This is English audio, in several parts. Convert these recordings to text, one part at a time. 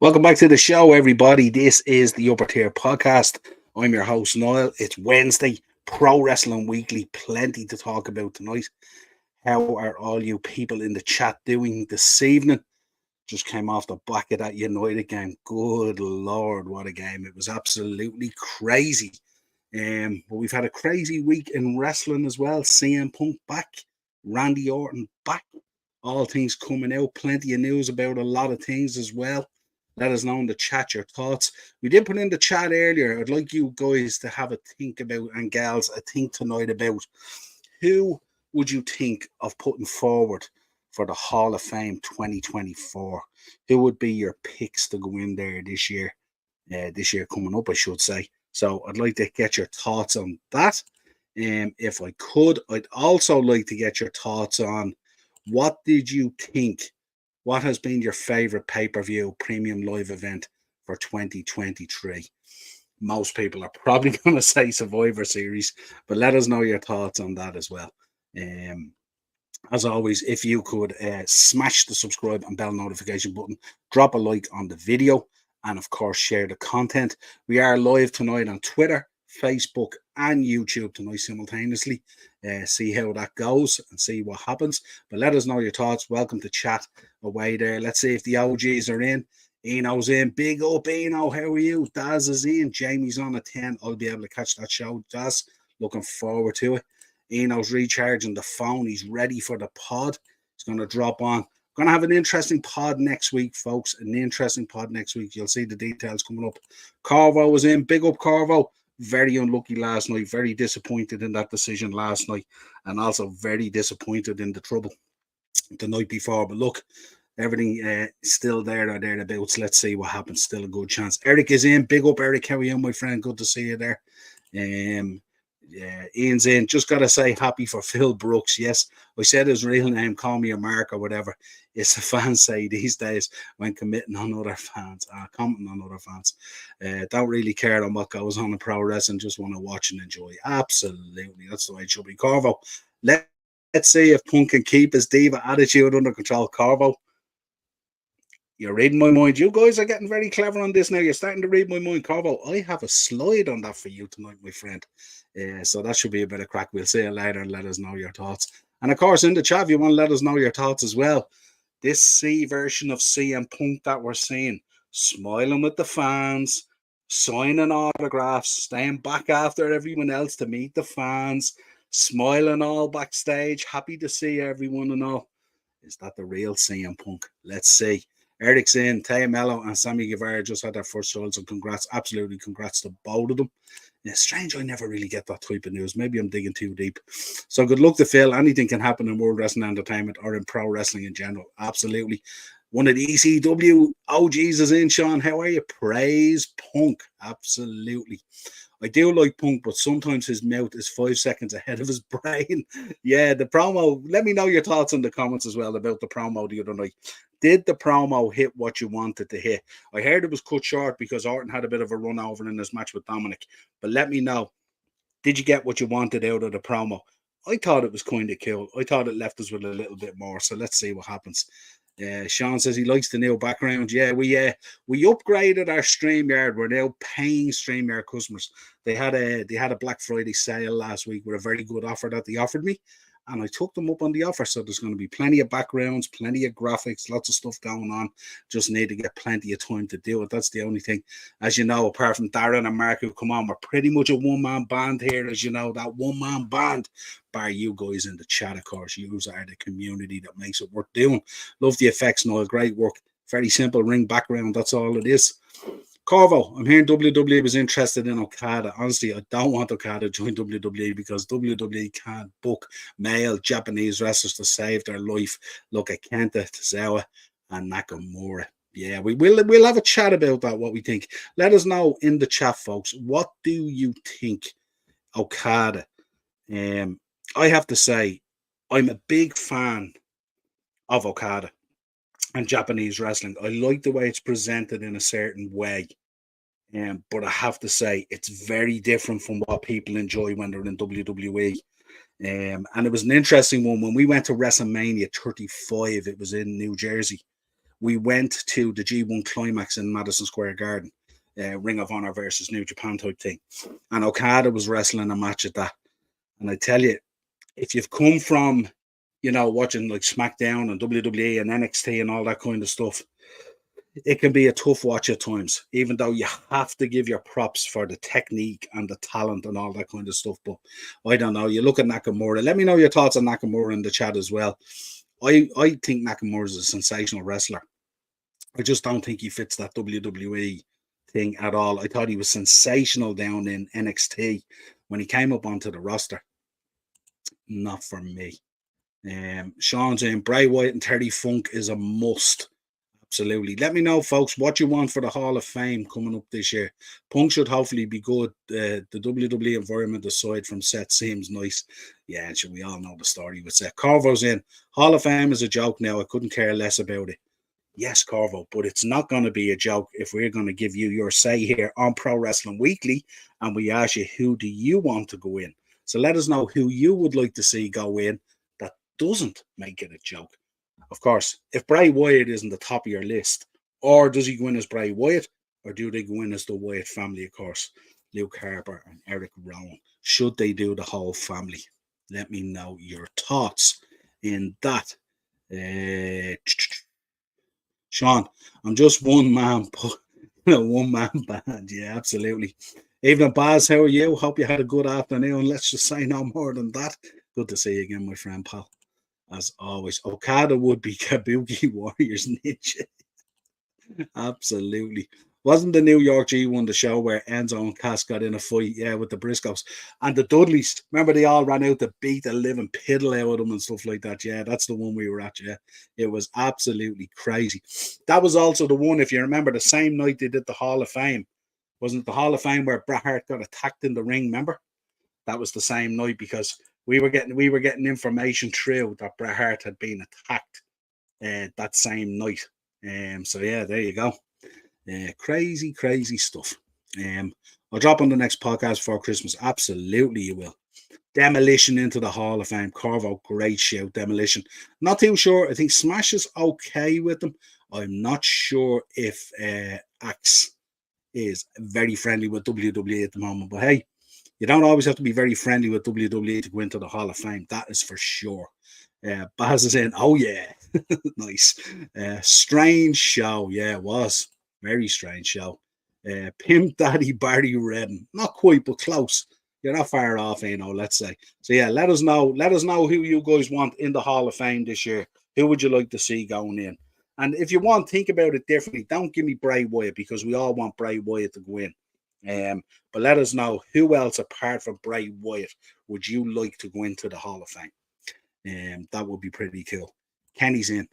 Welcome back to the show, everybody. This is the Upper Tier Podcast. I'm your host, Niall. It's Wednesday, Pro Wrestling Weekly. Plenty to talk about tonight. How are all you people in the chat doing this evening? Just came off the back of that United game. Good Lord, what a game. It was absolutely crazy. But we've had a crazy week in wrestling as well. CM Punk back, Randy Orton back. All things coming out. Plenty of news about a lot of things as well. Let us know in the chat your thoughts. We did put in the chat earlier. I'd like you guys to have a think about, and gals, a think tonight about who would you think of putting forward for the Hall of Fame 2024? Who would be your picks to go in there this year? This year coming up, I should say. So I'd like to get your thoughts on that. If I could, I'd also like to get your thoughts on what did you think? What has been your favorite pay-per-view premium live event for 2023? Most people are probably going to say Survivor Series, but let us know your thoughts on that as well. As always, if you could smash the subscribe and bell notification button, drop a like on the video, and of course, share the content. We are live tonight on Twitter, Facebook, and YouTube tonight simultaneously. See how that goes and see what happens. But let us know your thoughts. Welcome to chat away there. Let's see if the OGs are in. Eno's in. Big up, Eno. How are you? Daz is in. Jamie's on at 10. I'll be able to catch that show, Daz. Looking forward to it. Eno's recharging the phone. He's ready for the pod. He's going to drop on. Going to have an interesting pod next week, folks. An interesting pod next week. You'll see the details coming up. Carvo was in. Big up, Carvo. Very unlucky last night. Very disappointed in that decision last night. And also very disappointed in the trouble the night before. But look, everything still there or thereabouts. Let's see what happens. Still a good chance. Eric is in. Big up, Eric. How are you, my friend? Good to see you there. Yeah, Ian's in. Just got to say happy for Phil Brooks. Yes, I said his real name, call me a Mark or whatever. It's the fans say these days when committing on other fans, commenting on other fans. Don't really care on what goes on in pro wrestling, just want to watch and enjoy. Absolutely. That's the way it should be. Corvo, let's see if Punk can keep his diva attitude under control. Corvo, you're reading my mind. You guys are getting very clever on this now. You're starting to read my mind. Corvo, I have a slide on that for you tonight, my friend. So that should be a bit of crack. We'll see you later and let us know your thoughts. And of course, in the chat, if you want to let us know your thoughts as well. This C version of CM Punk that we're seeing, smiling with the fans, signing autographs, staying back after everyone else to meet the fans, smiling all backstage, happy to see everyone and all. Is that the real CM Punk? Let's see. Eric's in, Taya Mello and Sammy Guevara just had their first shows, and congrats, absolutely congrats to both of them. Yeah, strange, I never really get that type of news. Maybe I'm digging too deep. So good luck to Phil. Anything can happen in World Wrestling Entertainment or in pro wrestling in general. Absolutely. One of the ECW OGs is in, Sean. How are you? Praise Punk. Absolutely. I do like Punk, but sometimes his mouth is 5 seconds ahead of his brain. Yeah, the promo. Let me know your thoughts in the comments as well about the promo the other night. Did the promo hit what you wanted to hit? I heard it was cut short because Orton had a bit of a run over in his match with Dominic. But let me know. Did you get what you wanted out of the promo? I thought it was kind of cool. I thought it left us with a little bit more. So let's see what happens. Sean says he likes the new background. Yeah, we upgraded our StreamYard. We're now paying StreamYard customers. They had a Black Friday sale last week with a very good offer that they offered me, and I took them up on the offer. So there's going to be plenty of backgrounds, plenty of graphics, lots of stuff going on. Just need to get plenty of time to do it. That's the only thing. As you know, apart from Darren and Mark who come on, we're pretty much a one-man band here. As you know, that one-man band, bar you guys in the chat, of course. You are the community that makes it worth doing. Love the effects, Noel. Great work. Very simple ring background. That's all it is. Corvo, I'm hearing WWE was interested in Okada. Honestly, I don't want Okada to join WWE because WWE can't book male Japanese wrestlers to save their life. Look at Kenta, Tozawa, and Nakamura. Yeah, we'll have a chat about that, what we think. Let us know in the chat, folks. What do you think, Okada? I have to say, I'm a big fan of Okada and Japanese wrestling. I like the way it's presented in a certain way. But I have to say, it's very different from what people enjoy when they're in WWE. And it was an interesting one. When we went to WrestleMania 35, it was in New Jersey. we went to the G1 climax in Madison Square Garden, Ring of Honor versus New Japan type thing. And Okada was wrestling a match at that. And I tell you, if you've come from, watching like SmackDown and WWE and NXT and all that kind of stuff, it can be a tough watch at times, even though you have to give your props for the technique and the talent and all that kind of stuff. But I don't know. You look at Nakamura. Let me know your thoughts on Nakamura in the chat as well. I think Nakamura is a sensational wrestler. I just don't think he fits that WWE thing at all. I thought he was sensational down in NXT when he came up onto the roster. Not for me. Sean's saying Bray Wyatt and Terry Funk is a must. Absolutely. Let me know, folks, what you want for the Hall of Fame coming up this year. Punk should hopefully be good. The WWE environment aside from Seth seems nice. Yeah, and we all know the story with Seth. Corvo's in. Hall of Fame is a joke now. I couldn't care less about it. Yes, Corvo, but it's not going to be a joke if we're going to give you your say here on Pro Wrestling Weekly and we ask you, who do you want to go in? So let us know who you would like to see go in that doesn't make it a joke. Of course, if Bray Wyatt isn't the top of your list, or does he go in as Bray Wyatt, or do they go in as the Wyatt family, of course, Luke Harper and Eric Rowan? Should they do the whole family? Let me know your thoughts in that. Sean, I'm just one man, one man band. Yeah, absolutely. Evening, Baz, how are you? Hope you had a good afternoon. Let's just say no more than that. Good to see you again, my friend, pal. As always, Okada would be Kabuki Warriors Ninja. Absolutely. Wasn't the New York G1 the show where Enzo and Cass got in a fight? Yeah, with the Briscoes. And the Dudleys, remember they all ran out to beat the living piddle out of them and stuff like that. Yeah, that's the one we were at. Yeah, it was absolutely crazy. That was also the one, if you remember, the same night they did the Hall of Fame. Wasn't the Hall of Fame where Bret Hart got attacked in the ring? Remember? That was the same night because we were getting information through that Bret Hart had been attacked that same night. So yeah, there you go. Crazy, crazy stuff. I'll drop on the next podcast before Christmas. Absolutely, you will. Demolition into the Hall of Fame. Corvo, great shout. Demolition. Not too sure. I think Smash is okay with them. I'm not sure if Axe is very friendly with WWE at the moment. But hey, you don't always have to be very friendly with WWE to go into the Hall of Fame. That is for sure. Baz is in. Oh, yeah. Nice. Strange show. Yeah, it was. Very strange show. Pimp Daddy Barry Redden. Not quite, but close. You're not far off, let's say. So, yeah, let us know. Let us know who you guys want in the Hall of Fame this year. Who would you like to see going in? And if you want, think about it differently. Don't give me Bray Wyatt because we all want Bray Wyatt to go in. But let us know who else apart from Bray Wyatt would you like to go into the Hall of Fame. That would be pretty cool. Kenny's in.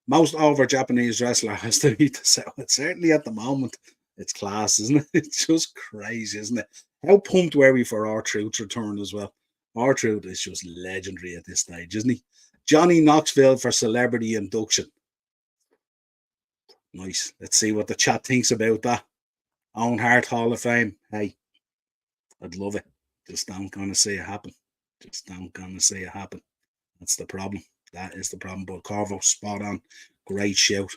Most over Japanese wrestler has to be the sell. Certainly at the moment, it's class, isn't it? It's just crazy, isn't it? How pumped were we for R-Truth's return as well? R-Truth is just legendary at this stage, isn't he? Johnny Knoxville for celebrity induction. Nice. Let's see what the chat thinks about that. Owen Hart Hall of Fame. Hey, I'd love it. Just don't gonna see it happen. Just don't gonna see it happen. That's the problem. That is the problem. But Corvo, spot on. Great shout.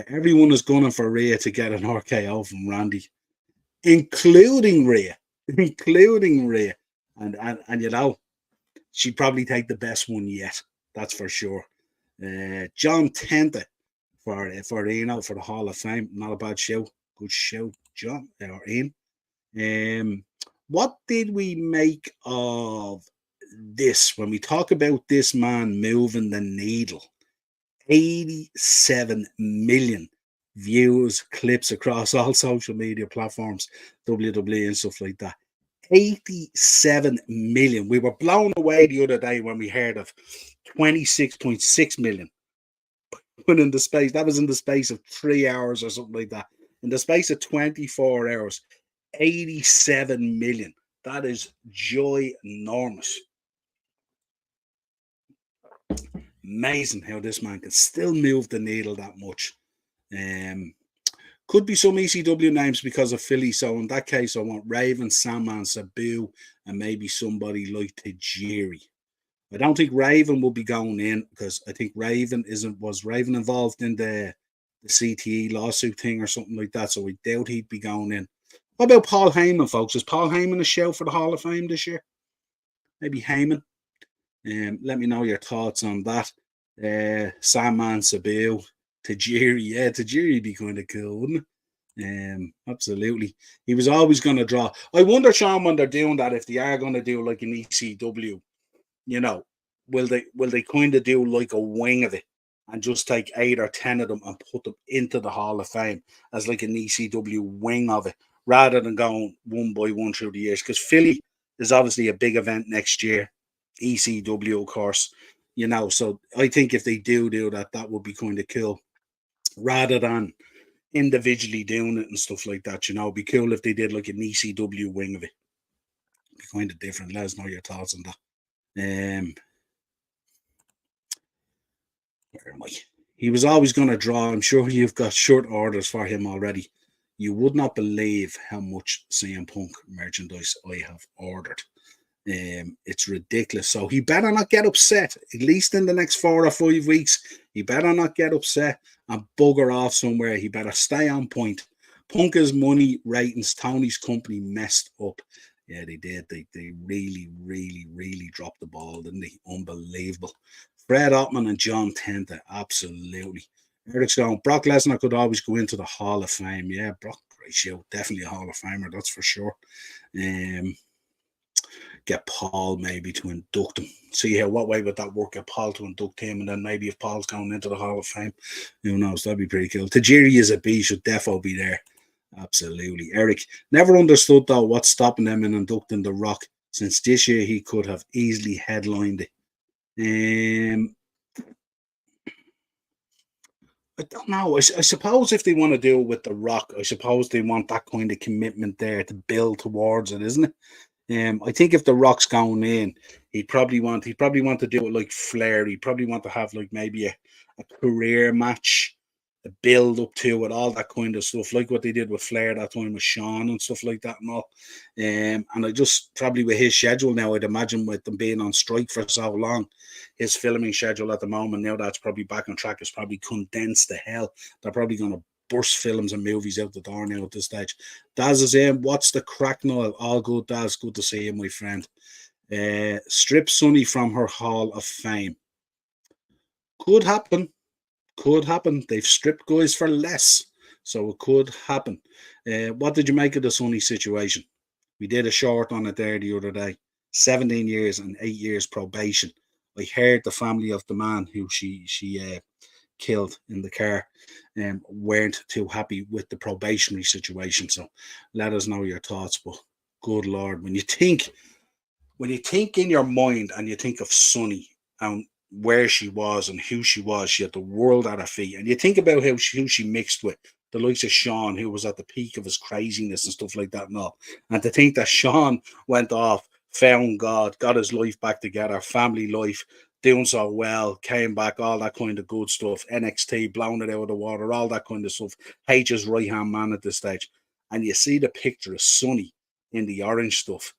Everyone is gunning for Rhea to get an RKO from Randy, including Rhea. Including Rhea. And you know, she'd probably take the best one yet. That's for sure. John Tenta for the Hall of Fame. Not a bad show. Good show, John or Ian. What did we make of this when we talk about this man moving the needle? 87 million views, clips across all social media platforms, WWE and stuff like that. 87 million. We were blown away the other day when we heard of 26.6 million. But in the space, that was in the space of 3 hours or something like that. In the space of 24 hours, 87 million. That is ginormous. Amazing how this man can still move the needle that much. Could be some ECW names because of Philly. So in that case, I want Raven, Sandman, Sabu, and maybe somebody like Tajiri. I don't think Raven will be going in because I think Raven was Raven involved in the the CTE lawsuit thing or something like that. So I doubt he'd be going in. What about Paul Heyman, folks? Is Paul Heyman a shout for the Hall of Fame this year? Maybe Heyman. Let me know your thoughts on that. Sandman Sabu, Tajiri. Yeah, Tajiri would be kind of cool, wouldn't it? Absolutely. He was always going to draw. I wonder, Sean, when they're doing that, if they are going to do like an ECW, you know, will they kind of do like a wing of it and just take 8 or 10 of them and put them into the Hall of Fame as like an ECW wing of it, rather than going one by one through the years? Because Philly is obviously a big event next year. ECW, of course, So I think if they do that, that would be kind of cool, rather than individually doing it and stuff like that. It'd be cool if they did like an ECW wing of it. It'd be kind of different. Let us know your thoughts on that. Where am I? He was always going to draw. I'm sure you've got short orders for him already. You would not believe how much CM Punk merchandise I have ordered. It's ridiculous. So he better not get upset, at least in the next 4 or 5 weeks. He better not get upset and bugger off somewhere. He better stay on point. Punk's money ratings, Tony's company messed up. Yeah, they did. They really, really, really dropped the ball, didn't they? Unbelievable. Fred Ottman and John Tenta, absolutely. Eric's going, Brock Lesnar could always go into the Hall of Fame. Yeah, Brock, great show. Definitely a Hall of Famer, that's for sure. Get Paul maybe to induct him. See what way would that work? Get Paul to induct him, and then maybe if Paul's going into the Hall of Fame, who knows? That'd be pretty cool. Tajiri is a B, should defo be there. Absolutely. Eric, never understood though what's stopping them in inducting The Rock, since this year he could have easily headlined it. I don't know. I suppose if they want to do it with The Rock, I suppose they want that kind of commitment there to build towards it, isn't it? I think if The Rock's going in, he'd probably want to do it like Flair. He'd probably want to have like maybe a career match, a build up to it, all that kind of stuff, like what they did with Flair that time with Sean and stuff like that and all. And I just probably with his schedule now, I'd imagine with them being on strike for so long, his filming schedule at the moment, now that's probably back on track, is probably condensed to hell. They're probably going to burst films and movies out the door now at this stage. Daz is in. What's the crack, Niall? All good, Daz. Good to see you, my friend. Strip Sonny from her Hall of Fame. Could happen. Could happen. They've stripped guys for less, so it could happen. What did you make of the Sonny situation? We did a short on it there the other day. 17 years and 8 years probation. I heard the family of the man who she killed in the car weren't too happy with the probationary situation. So let us know your thoughts. But good Lord, when you think in your mind and you think of Sonny and where she was and who she was, she had the world at her feet. And you think about who she mixed with, the likes of Sean, who was at the peak of his craziness and stuff like that and all. And to think that Sean went off, found God, got his life back together, family life, doing so well, came back, all that kind of good stuff, NXT, blown it out of the water, all that kind of stuff, H's right-hand man at this stage. And you see the picture of Sonny in the orange stuff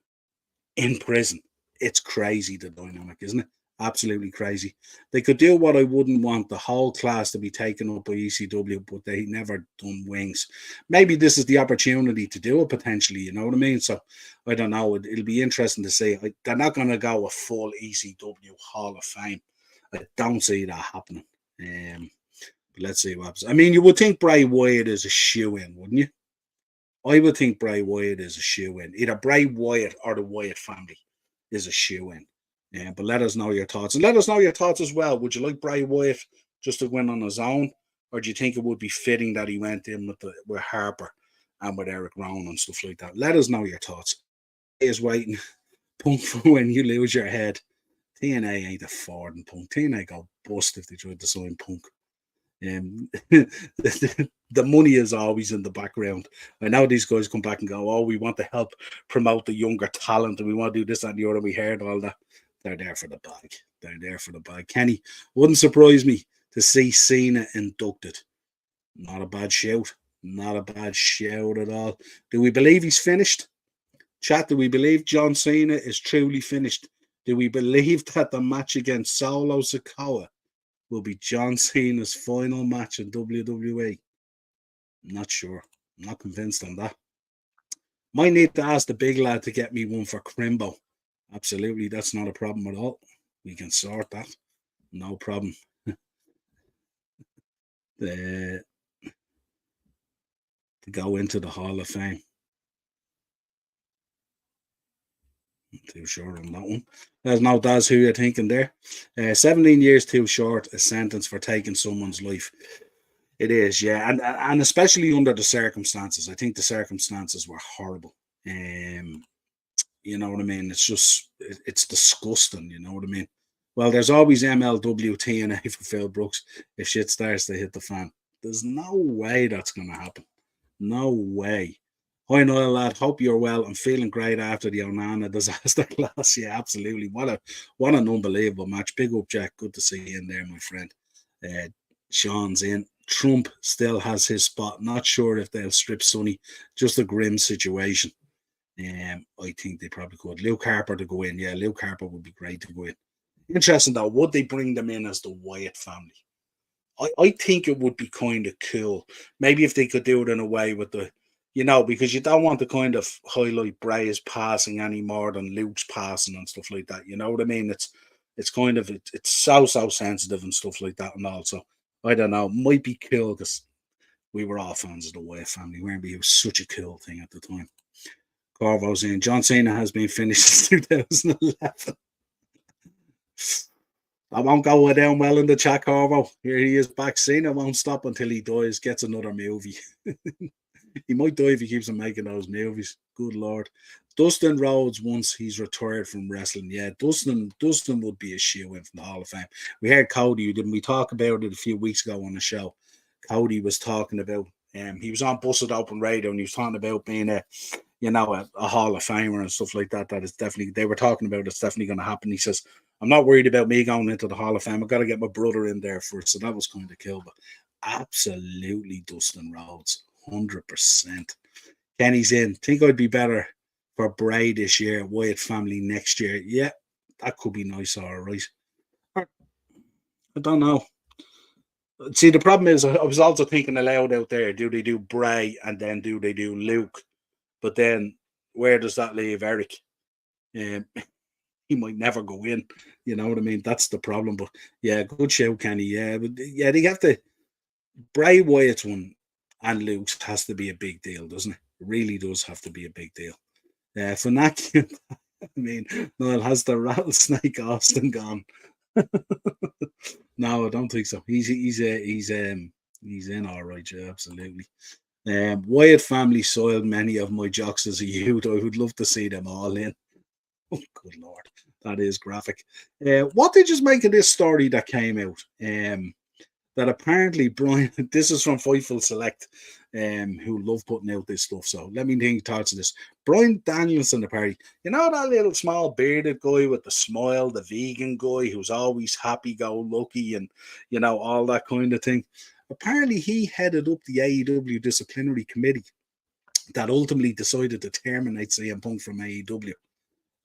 in prison. It's crazy, the dynamic, isn't it? Absolutely crazy. They could do what I wouldn't want the whole class to be taken up by ECW, but they never done wings. Maybe this is the opportunity to do it potentially, you know what I mean? So I don't know. It'll be interesting to see. They're not going to go a full ECW Hall of Fame. I don't see that happening. But let's see what happens. I mean, you would think Bray Wyatt is a shoe-in, wouldn't you? I would think Bray Wyatt is a shoe-in. Either Bray Wyatt or the Wyatt family is a shoe-in. Yeah, but let us know your thoughts. And let us know your thoughts as well. Would you like Bray Wyatt just to win on his own? Or do you think it would be fitting that he went in with Harper and with Eric Rowan and stuff like that? Let us know your thoughts. Is waiting. Punk for when you lose your head. TNA ain't affording Punk. TNA got bust if they tried to sign Punk. The money is always in the background. I know these guys come back and go, oh, we want to help promote the younger talent and we want to do this and the other. We heard all that. They're there for the bag. They're there for the bag. Kenny, wouldn't surprise me to see Cena inducted. Not a bad shout. Not a bad shout at all. Do we believe he's finished? Chat, do we believe John Cena is truly finished? Do we believe that the match against Solo Sikoa will be John Cena's final match in WWE? Not sure. I'm not convinced on that. Might need to ask the big lad to get me one for Crimbo. Absolutely, that's not a problem at all. We can sort that. No problem. To go into the Hall of Fame. Not too sure on that one. There's no Daz who you're thinking there. 17 years too short a sentence for taking someone's life. It is, yeah, and especially under the circumstances. I think the circumstances were horrible. You know what I mean? It's just it's disgusting. You know what I mean? Well, there's always MLWTNA for Phil Brooks if shit starts to hit the fan. There's no way that's going to happen. No way. Hi, Niall, lad. Hope you're well. I'm feeling great after the Onana disaster class. Yeah, absolutely. What an unbelievable match. Big up, Jack. Good to see you in there, my friend. Sean's in. Trump still has his spot. Not sure if they'll strip Sonny. Just a grim situation. I think they probably could. Luke Harper to go in. Yeah, Luke Harper would be great to go in. Interesting though, would they bring them in as the Wyatt family? I think it would be kind of cool. Maybe if they could do it in a way with the, because you don't want to kind of highlight Bray's passing any more than Luke's passing and stuff like that. You know what I mean? It's kind of it's so sensitive and stuff like that, and also I don't know, might be cool because we were all fans of the Wyatt family, weren't we? It was such a cool thing at the time. Corvo's in. John Cena has been finished since 2011. I won't go down well in the chat, Corvo. Here he is back. Cena won't stop until he dies, gets another movie. He might die if he keeps on making those movies. Good Lord. Dustin Rhodes, once he's retired from wrestling. Yeah, Dustin would be a shoe-in from the Hall of Fame. We heard Cody, didn't we talk about it a few weeks ago on the show? Cody was talking about, he was on Busted Open Radio, and he was talking about being a Hall of Famer and stuff like that. That is definitely, they were talking about it's definitely going to happen. He says, I'm not worried about me going into the Hall of Fame. I've got to get my brother in there first. So that was kind of cool. But absolutely Dustin Rhodes, 100%. Kenny's in. Think I'd be better for Bray this year, Wyatt family next year. Yeah, that could be nice, all right. I don't know. See, the problem is, I was also thinking aloud out there, do they do Bray and then do they do Luke? But then where does that leave Eric? He might never go in. You know what I mean? That's the problem. But yeah, good show, Kenny. Yeah, but yeah, they have to. Bray Wyatt's one and Luke's has to be a big deal, doesn't it? It really does have to be a big deal. For Nakian, I mean, Niall, has the rattlesnake Austin gone? No, I don't think so. He's in all right. Yeah, absolutely. Wyatt family soiled many of my jocks as a youth. I would love to see them all in. Oh, good Lord. That is graphic. What did you make of this story that came out? That apparently Brian, this is from Fightful Select, who love putting out this stuff. So let me think thoughts of this. Brian Danielson, apparently, you know that little small bearded guy with the smile, the vegan guy who's always happy-go-lucky and, all that kind of thing. Apparently, he headed up the AEW disciplinary committee that ultimately decided to terminate CM Punk from AEW.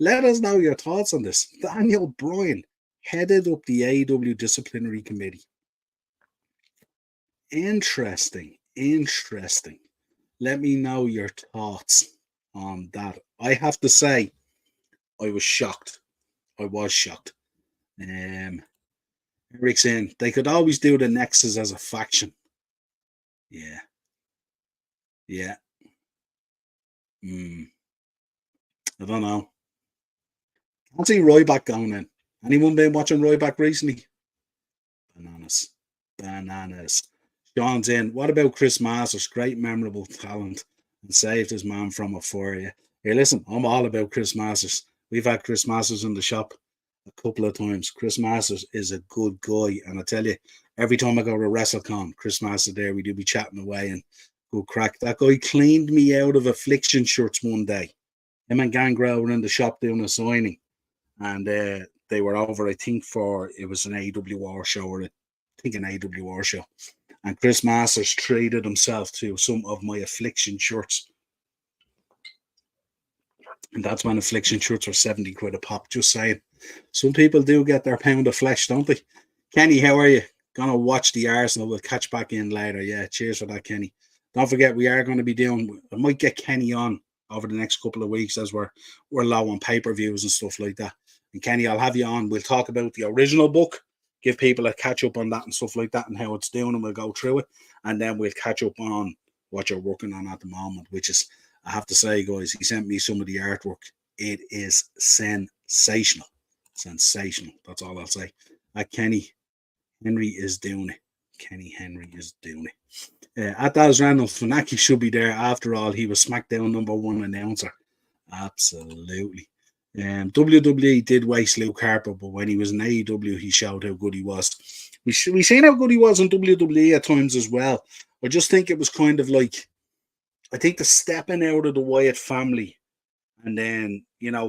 Let us know your thoughts on this. Daniel Bryan headed up the AEW disciplinary committee. Interesting. Let me know your thoughts on that. I have to say, I was shocked. Eric's in. They could always do the Nexus as a faction. Yeah. I don't know. Can't see Ryback going in. Anyone been watching Ryback recently? Bananas. Sean's in. What about Chris Masters? Great, memorable talent and saved his man from a fire. Here, listen, I'm all about Chris Masters. We've had Chris Masters in the shop a couple of times. Chris Masters is a good guy. And I tell you, every time I go to WrestleCon, Chris Masters there, we do be chatting away and good crack. That guy cleaned me out of Affliction shirts one day. Him and Gangrel were in the shop doing a signing. And they were over, I think, it was an AWR show, or I think an AWR show. And Chris Masters traded himself to some of my Affliction shirts. And that's when Affliction shirts were 70 quid a pop. Just saying. Some people do get their pound of flesh, don't they? Kenny, how are you? Gonna watch the Arsenal. We'll catch back in later. Yeah, cheers for that, Kenny. Don't forget, we are going to be doing. I might get Kenny on over the next couple of weeks as we're low on pay-per-views and stuff like that. And Kenny, I'll have you on. We'll talk about the original book, give people a catch up on that and stuff like that, and how it's doing, and we'll go through it, and then we'll catch up on what you're working on at the moment, which is, I have to say, guys, he sent me some of the artwork. It is sensational. Sensational. That's all I'll say. Kenny Henry is doing it. Kenny Henry is doing it. At Dallas Reynolds, Funaki should be there. After all, he was SmackDown #1 announcer. Absolutely. WWE did waste Luke Harper, but when he was in AEW, he showed how good he was. We seen how good he was in WWE at times as well. I just think it was kind of like, I think the stepping out of the Wyatt family, and then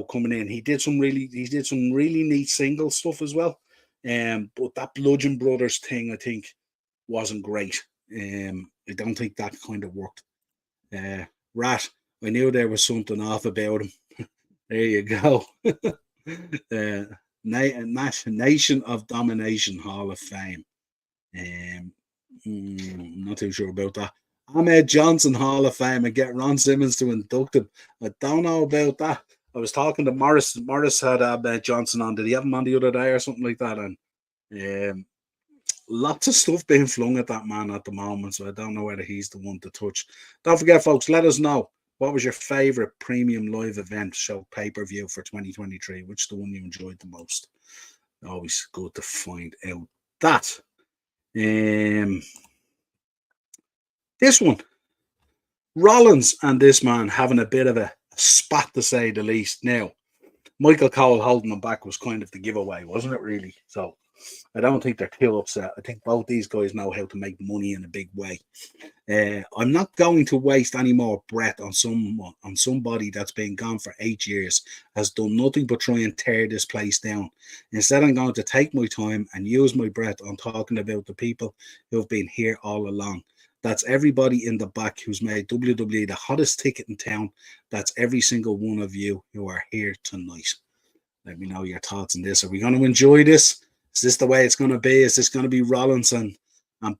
coming in, he did some really neat single stuff as well. But that Bludgeon Brothers thing, I think, wasn't great. I don't think that kind of worked. Rat, I knew there was something off about him. There you go. Nation of Domination Hall of Fame. I'm not too sure about that. Ahmed Johnson Hall of Fame and get Ron Simmons to induct him. I don't know about that. I was talking to Morris. Morris had Ahmed Johnson on. Did he have him on the other day or something like that? And lots of stuff being flung at that man at the moment, so I don't know whether he's the one to touch. Don't forget, folks, let us know. What was your favorite premium live event show pay-per-view for 2023? Which is the one you enjoyed the most? Always good to find out that. This one, Rollins and this man having a bit of a spat, to say the least. Now, Michael Cole holding him back was kind of the giveaway, wasn't it, really? So I don't think they're too upset. I think both these guys know how to make money in a big way. I'm not going to waste any more breath on somebody that's been gone for 8 years, has done nothing but try and tear this place down. Instead, I'm going to take my time and use my breath on talking about the people who have been here all along. That's everybody in the back who's made WWE the hottest ticket in town. That's every single one of you who are here tonight. Let me know your thoughts on this. Are we going to enjoy this? Is this the way it's going to be? Is this going to be Rollins and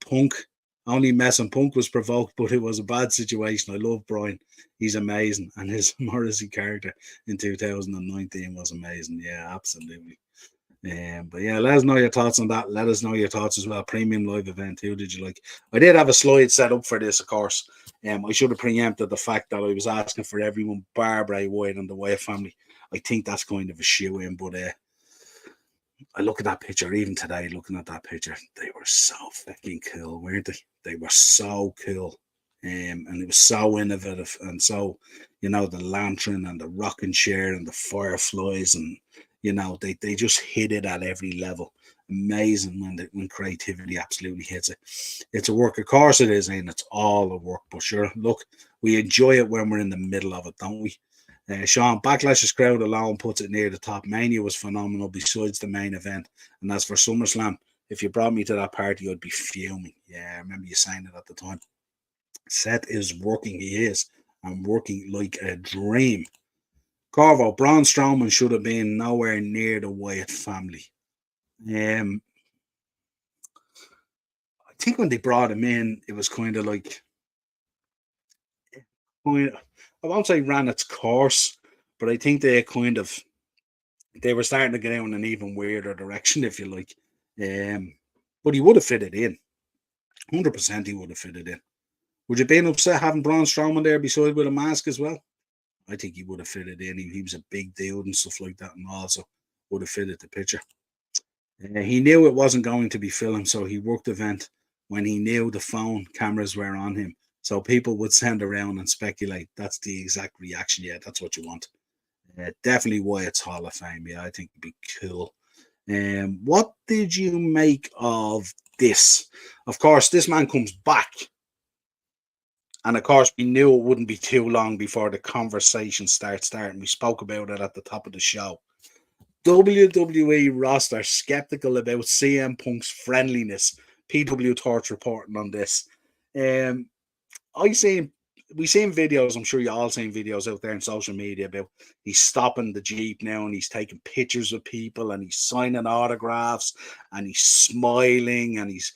Punk? Only mess and Punk was provoked, but it was a bad situation. I love Brian. He's amazing. And his Morrissey character in 2019 was amazing. Yeah, absolutely. But yeah, let us know your thoughts on that. Let us know your thoughts as well. Premium live event. Who did you like? I did have a slide set up for this, of course. I should have preempted the fact that I was asking for everyone, bar Bray Wyatt and the Wyatt family. I think that's kind of a shoe in, but I look at that picture, even today, looking at that picture, they were so fucking cool, weren't they? They were so cool. And it was so innovative. And so, the lantern and the rocking chair and the fireflies, and, they just hit it at every level. Amazing when creativity absolutely hits it. It's a work, of course it is, and it's all a work. But sure, look, we enjoy it when we're in the middle of it, don't we? Sean, Backlash's crowd alone puts it near the top. Mania was phenomenal besides the main event. And as for SummerSlam, if you brought me to that party, I'd be fuming. Yeah, I remember you saying it at the time. Seth is working. He is. I'm working like a dream. Corvo, Braun Strowman should have been nowhere near the Wyatt family. I think when they brought him in, it was kind of like, I won't say ran its course, but I think they were starting to get out in an even weirder direction, if you like. But he would have fitted in. 100% he would have fitted in. Would you have been upset having Braun Strowman there beside with a mask as well? I think he would have fitted in. He was a big dude and stuff like that, and also would have fitted the picture. He knew it wasn't going to be filmed, so he worked the event when he knew the phone cameras were on him. So people would send around and speculate. That's the exact reaction. Yeah, that's what you want. Definitely Wyatt's Hall of Fame. Yeah, I think it'd be cool. What did you make of this? Of course, this man comes back. And of course, we knew it wouldn't be too long before the conversation starts. We spoke about it at the top of the show. WWE roster skeptical about CM Punk's friendliness. PW Torch reporting on this. I seen we seen videos. I'm sure you all seen videos out there in social media about he's stopping the jeep now and he's taking pictures of people and he's signing autographs and he's smiling and he's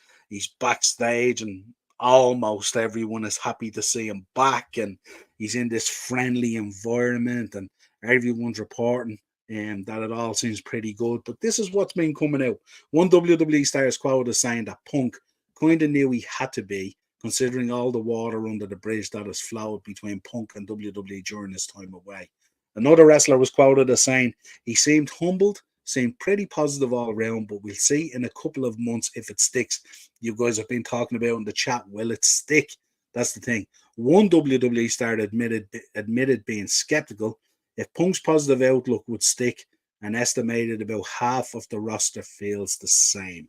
backstage and almost everyone is happy to see him back and he's in this friendly environment and everyone's reporting and that it all seems pretty good. But this is what's been coming out. One WWE star is quoted as saying that Punk kind of knew he had to be, considering all the water under the bridge that has flowed between Punk and WWE during his time away. Another wrestler was quoted as saying he seemed humbled, seemed pretty positive all around, but we'll see in a couple of months if it sticks. You guys have been talking about in the chat, will it stick? That's the thing. One WWE star admitted being skeptical if Punk's positive outlook would stick, and estimated about half of the roster feels the same.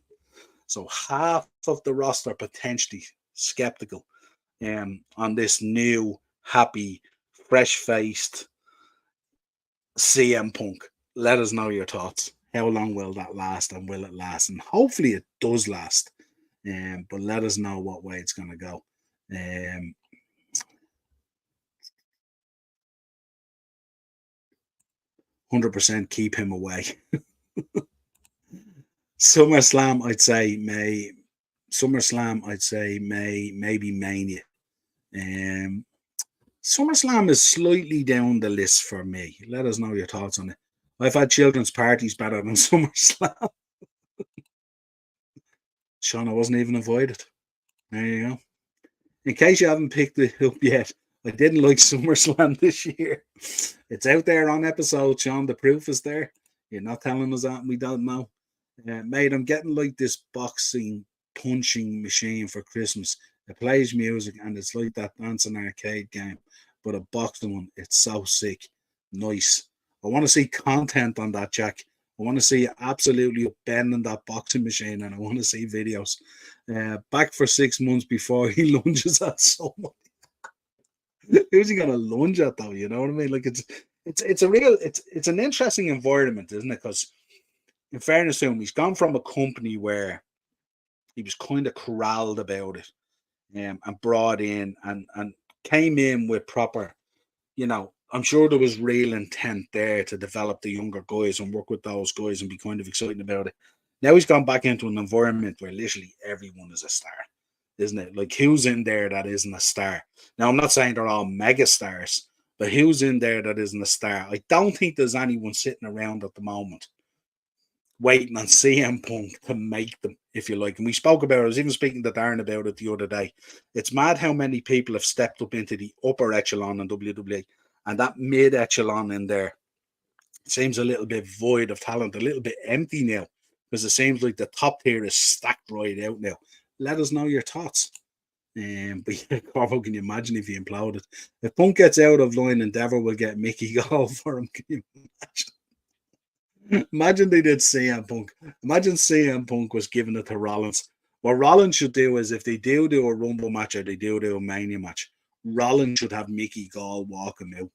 So half of the roster potentially skeptical on this new, happy, fresh-faced CM Punk. Let us know your thoughts. How long will that last, and will it last? And hopefully it does last. But let us know what way it's going to go. 100% keep him away. SummerSlam, I'd say May. SummerSlam, I'd say May, maybe Mania. SummerSlam is slightly down the list for me. Let us know your thoughts on it. I've had children's parties better than SummerSlam. Sean, I wasn't even invited. There you go. In case you haven't picked it up yet, I didn't like SummerSlam this year. It's out there on episode, Sean. The proof is there. You're not telling us that we don't know. Mate, I'm getting like this boxing punching machine for Christmas. It plays music and it's like that dancing arcade game, but a boxing one. It's so sick. Nice. I want to see content on that, Jack. I want to see absolutely bending that boxing machine and I want to see videos. Back for 6 months before he lunges at someone. Who's he gonna lunge at though? You know what I mean? Like it's a real it's an interesting environment, isn't it? Because in fairness to him, he's gone from a company where he was kind of corralled about it, and brought in and came in with proper, I'm sure there was real intent there to develop the younger guys and work with those guys and be kind of excited about it. Now he's gone back into an environment where literally everyone is a star, isn't it? Like who's in there that isn't a star? Now I'm not saying they're all mega stars, but who's in there that isn't a star? I don't think there's anyone sitting around at the moment waiting on CM Punk to make them, if you like. And we spoke about it. I was even speaking to Darren about it the other day. It's mad how many people have stepped up into the upper echelon in WWE, and that mid echelon in there seems a little bit void of talent, a little bit empty now, because it seems like the top tier is stacked right out now. Let us know your thoughts. But yeah, Corvo, can you imagine if he imploded? If Punk gets out of line, Endeavor will get Mickey Gall for him. Can you imagine? Imagine they did CM Punk. Imagine CM Punk was giving it to Rollins. What Rollins should do is if they do a Rumble match or they do a Mania match, Rollins should have Mickey Gall walking out.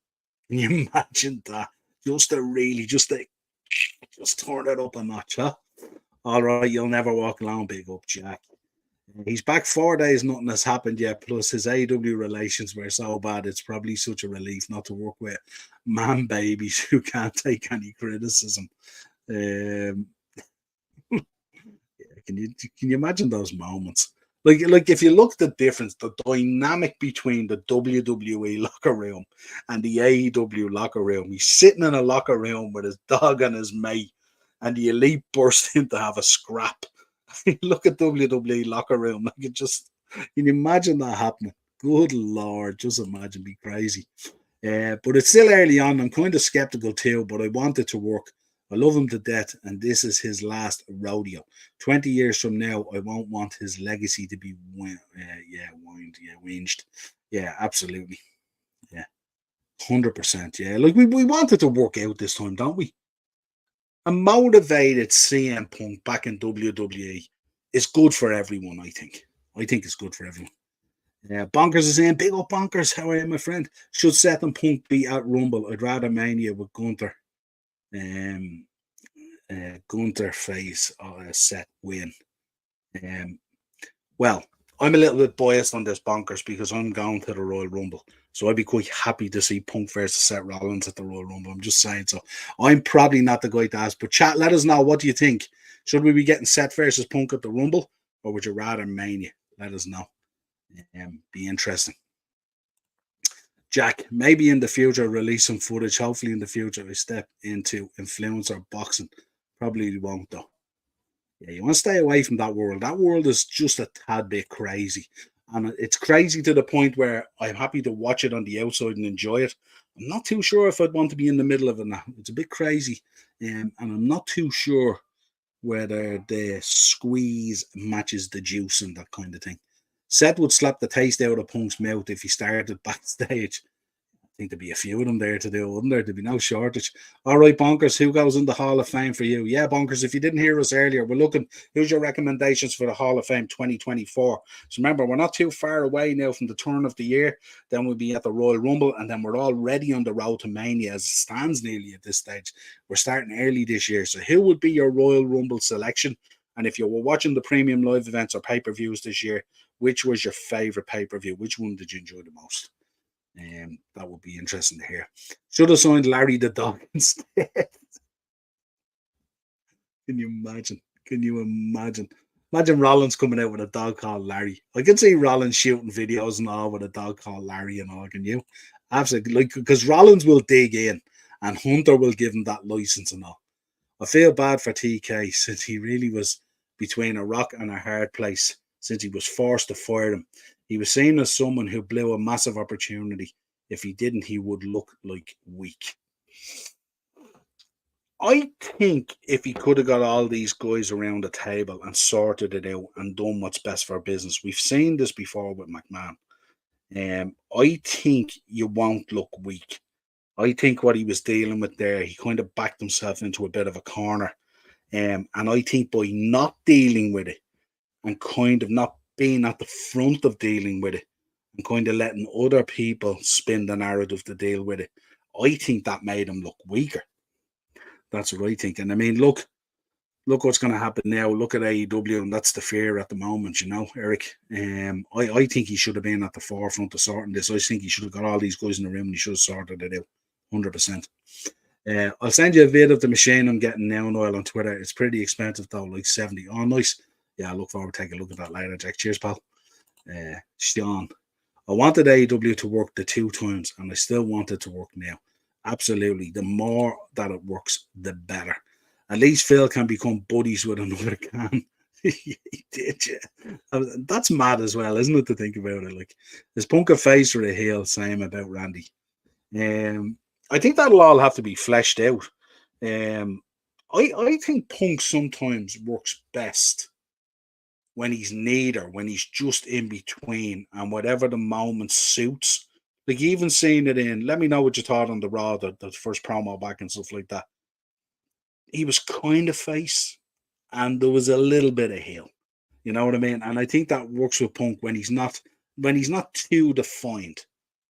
Can you imagine that? Just to really, just turn it up a notch, huh? All right, you'll never walk alone, big up, Jack. He's back 4 days, nothing has happened yet. Plus, his AW relations were so bad, it's probably such a relief not to work with man babies who can't take any criticism. Um, can you imagine those moments? Like if you look at the difference, the dynamic between the WWE locker room and the AEW locker room. He's sitting in a locker room with his dog and his mate, and the elite burst in to have a scrap. Look at WWE locker room. Like can you imagine that happening? Good Lord, just imagine, be crazy. But it's still early on. I'm kind of skeptical too, but I want it to work. I love him to death, and this is his last rodeo. 20 years from now, I won't want his legacy to be winged. Yeah, absolutely. Yeah, 100%. Yeah, like we want it to work out this time, don't we? A motivated CM Punk back in WWE is good for everyone, I think. I think it's good for everyone. Yeah, Bonkers is saying, big up Bonkers. How are you, my friend? Should Seth and Punk be at Rumble? I'd rather Mania with Gunther. Gunther face Seth win. Well, I'm a little bit biased on this bonkers because I'm going to the Royal Rumble. So I'd be quite happy to see Punk versus Seth Rollins at the Royal Rumble. I'm just saying. So I'm probably not the guy to ask. But chat, let us know. What do you think? Should we be getting Seth versus Punk at the Rumble? Or would you rather Mania? Let us know. Be interesting. Jack, maybe in the future release some footage. Hopefully in the future we step into influencer boxing. Probably won't though. Yeah, you want to stay away from that world. That world is just a tad bit crazy. And it's crazy to the point where I'm happy to watch it on the outside and enjoy it. I'm not too sure if I'd want to be in the middle of it now. It's a bit crazy. And I'm not too sure whether the squeeze matches the juice and that kind of thing. Seth would slap the taste out of Punk's mouth if he started backstage. Think there'd be a few of them there to do, wouldn't there? There'd be no shortage. All right, Bonkers, who goes in the Hall of Fame for you? Yeah, Bonkers, if you didn't hear us earlier, we're looking, who's your recommendations for the Hall of Fame 2024? So remember, we're not too far away now from the turn of the year. Then we'll be at the Royal Rumble, and then we're already on the road to Mania as it stands nearly at this stage. We're starting early this year. So who would be your Royal Rumble selection? And if you were watching the premium live events or pay-per-views this year, which was your favorite pay-per-view? Which one did you enjoy the most? That would be interesting to hear. Should have signed Larry the dog instead. Can you imagine? Can you imagine? Imagine Rollins coming out with a dog called Larry. I can see Rollins shooting videos and all with a dog called Larry and all. Can you? Absolutely. Like, because Rollins will dig in and Hunter will give him that license and all. I feel bad for TK since he really was between a rock and a hard place since he was forced to fire him. He was seen as someone who blew a massive opportunity. If he didn't, he would look like weak. I think if he could have got all these guys around the table and sorted it out and done what's best for business, we've seen this before with McMahon. I think you won't look weak. I think what he was dealing with there, he kind of backed himself into a bit of a corner. And I think by not dealing with it and kind of not being at the front of dealing with it and kind of letting other people spin the narrative to deal with it, I think that made him look weaker. That's what I think. And I mean, look what's going to happen now. Look at AEW, and that's the fear at the moment, you know, Eric. I think he should have been at the forefront of sorting this. I think he should have got all these guys in the room and he should have sorted it out 100%. I'll send you a vid of the machine I'm getting now, Niall, on Twitter. It's pretty expensive, though, like 70. Oh, nice. Yeah, I look forward to taking a look at that later, Jack. Cheers, pal. Sean. I wanted AEW to work the 2 times, and I still want it to work now. Absolutely. The more that it works, the better. At least Phil can become buddies with another can. He did, yeah. That's mad as well, isn't it, to think about it? Like, is Punk a face or a heel? Same about Randy. I think that'll all have to be fleshed out. I think Punk sometimes works best when he's neither, when he's just in between, and whatever the moment suits. Like even seeing it in, let me know what you thought on the Raw, the first promo back and stuff like that. He was kind of face, and there was a little bit of heel. You know what I mean? And I think that works with Punk when he's not too defined.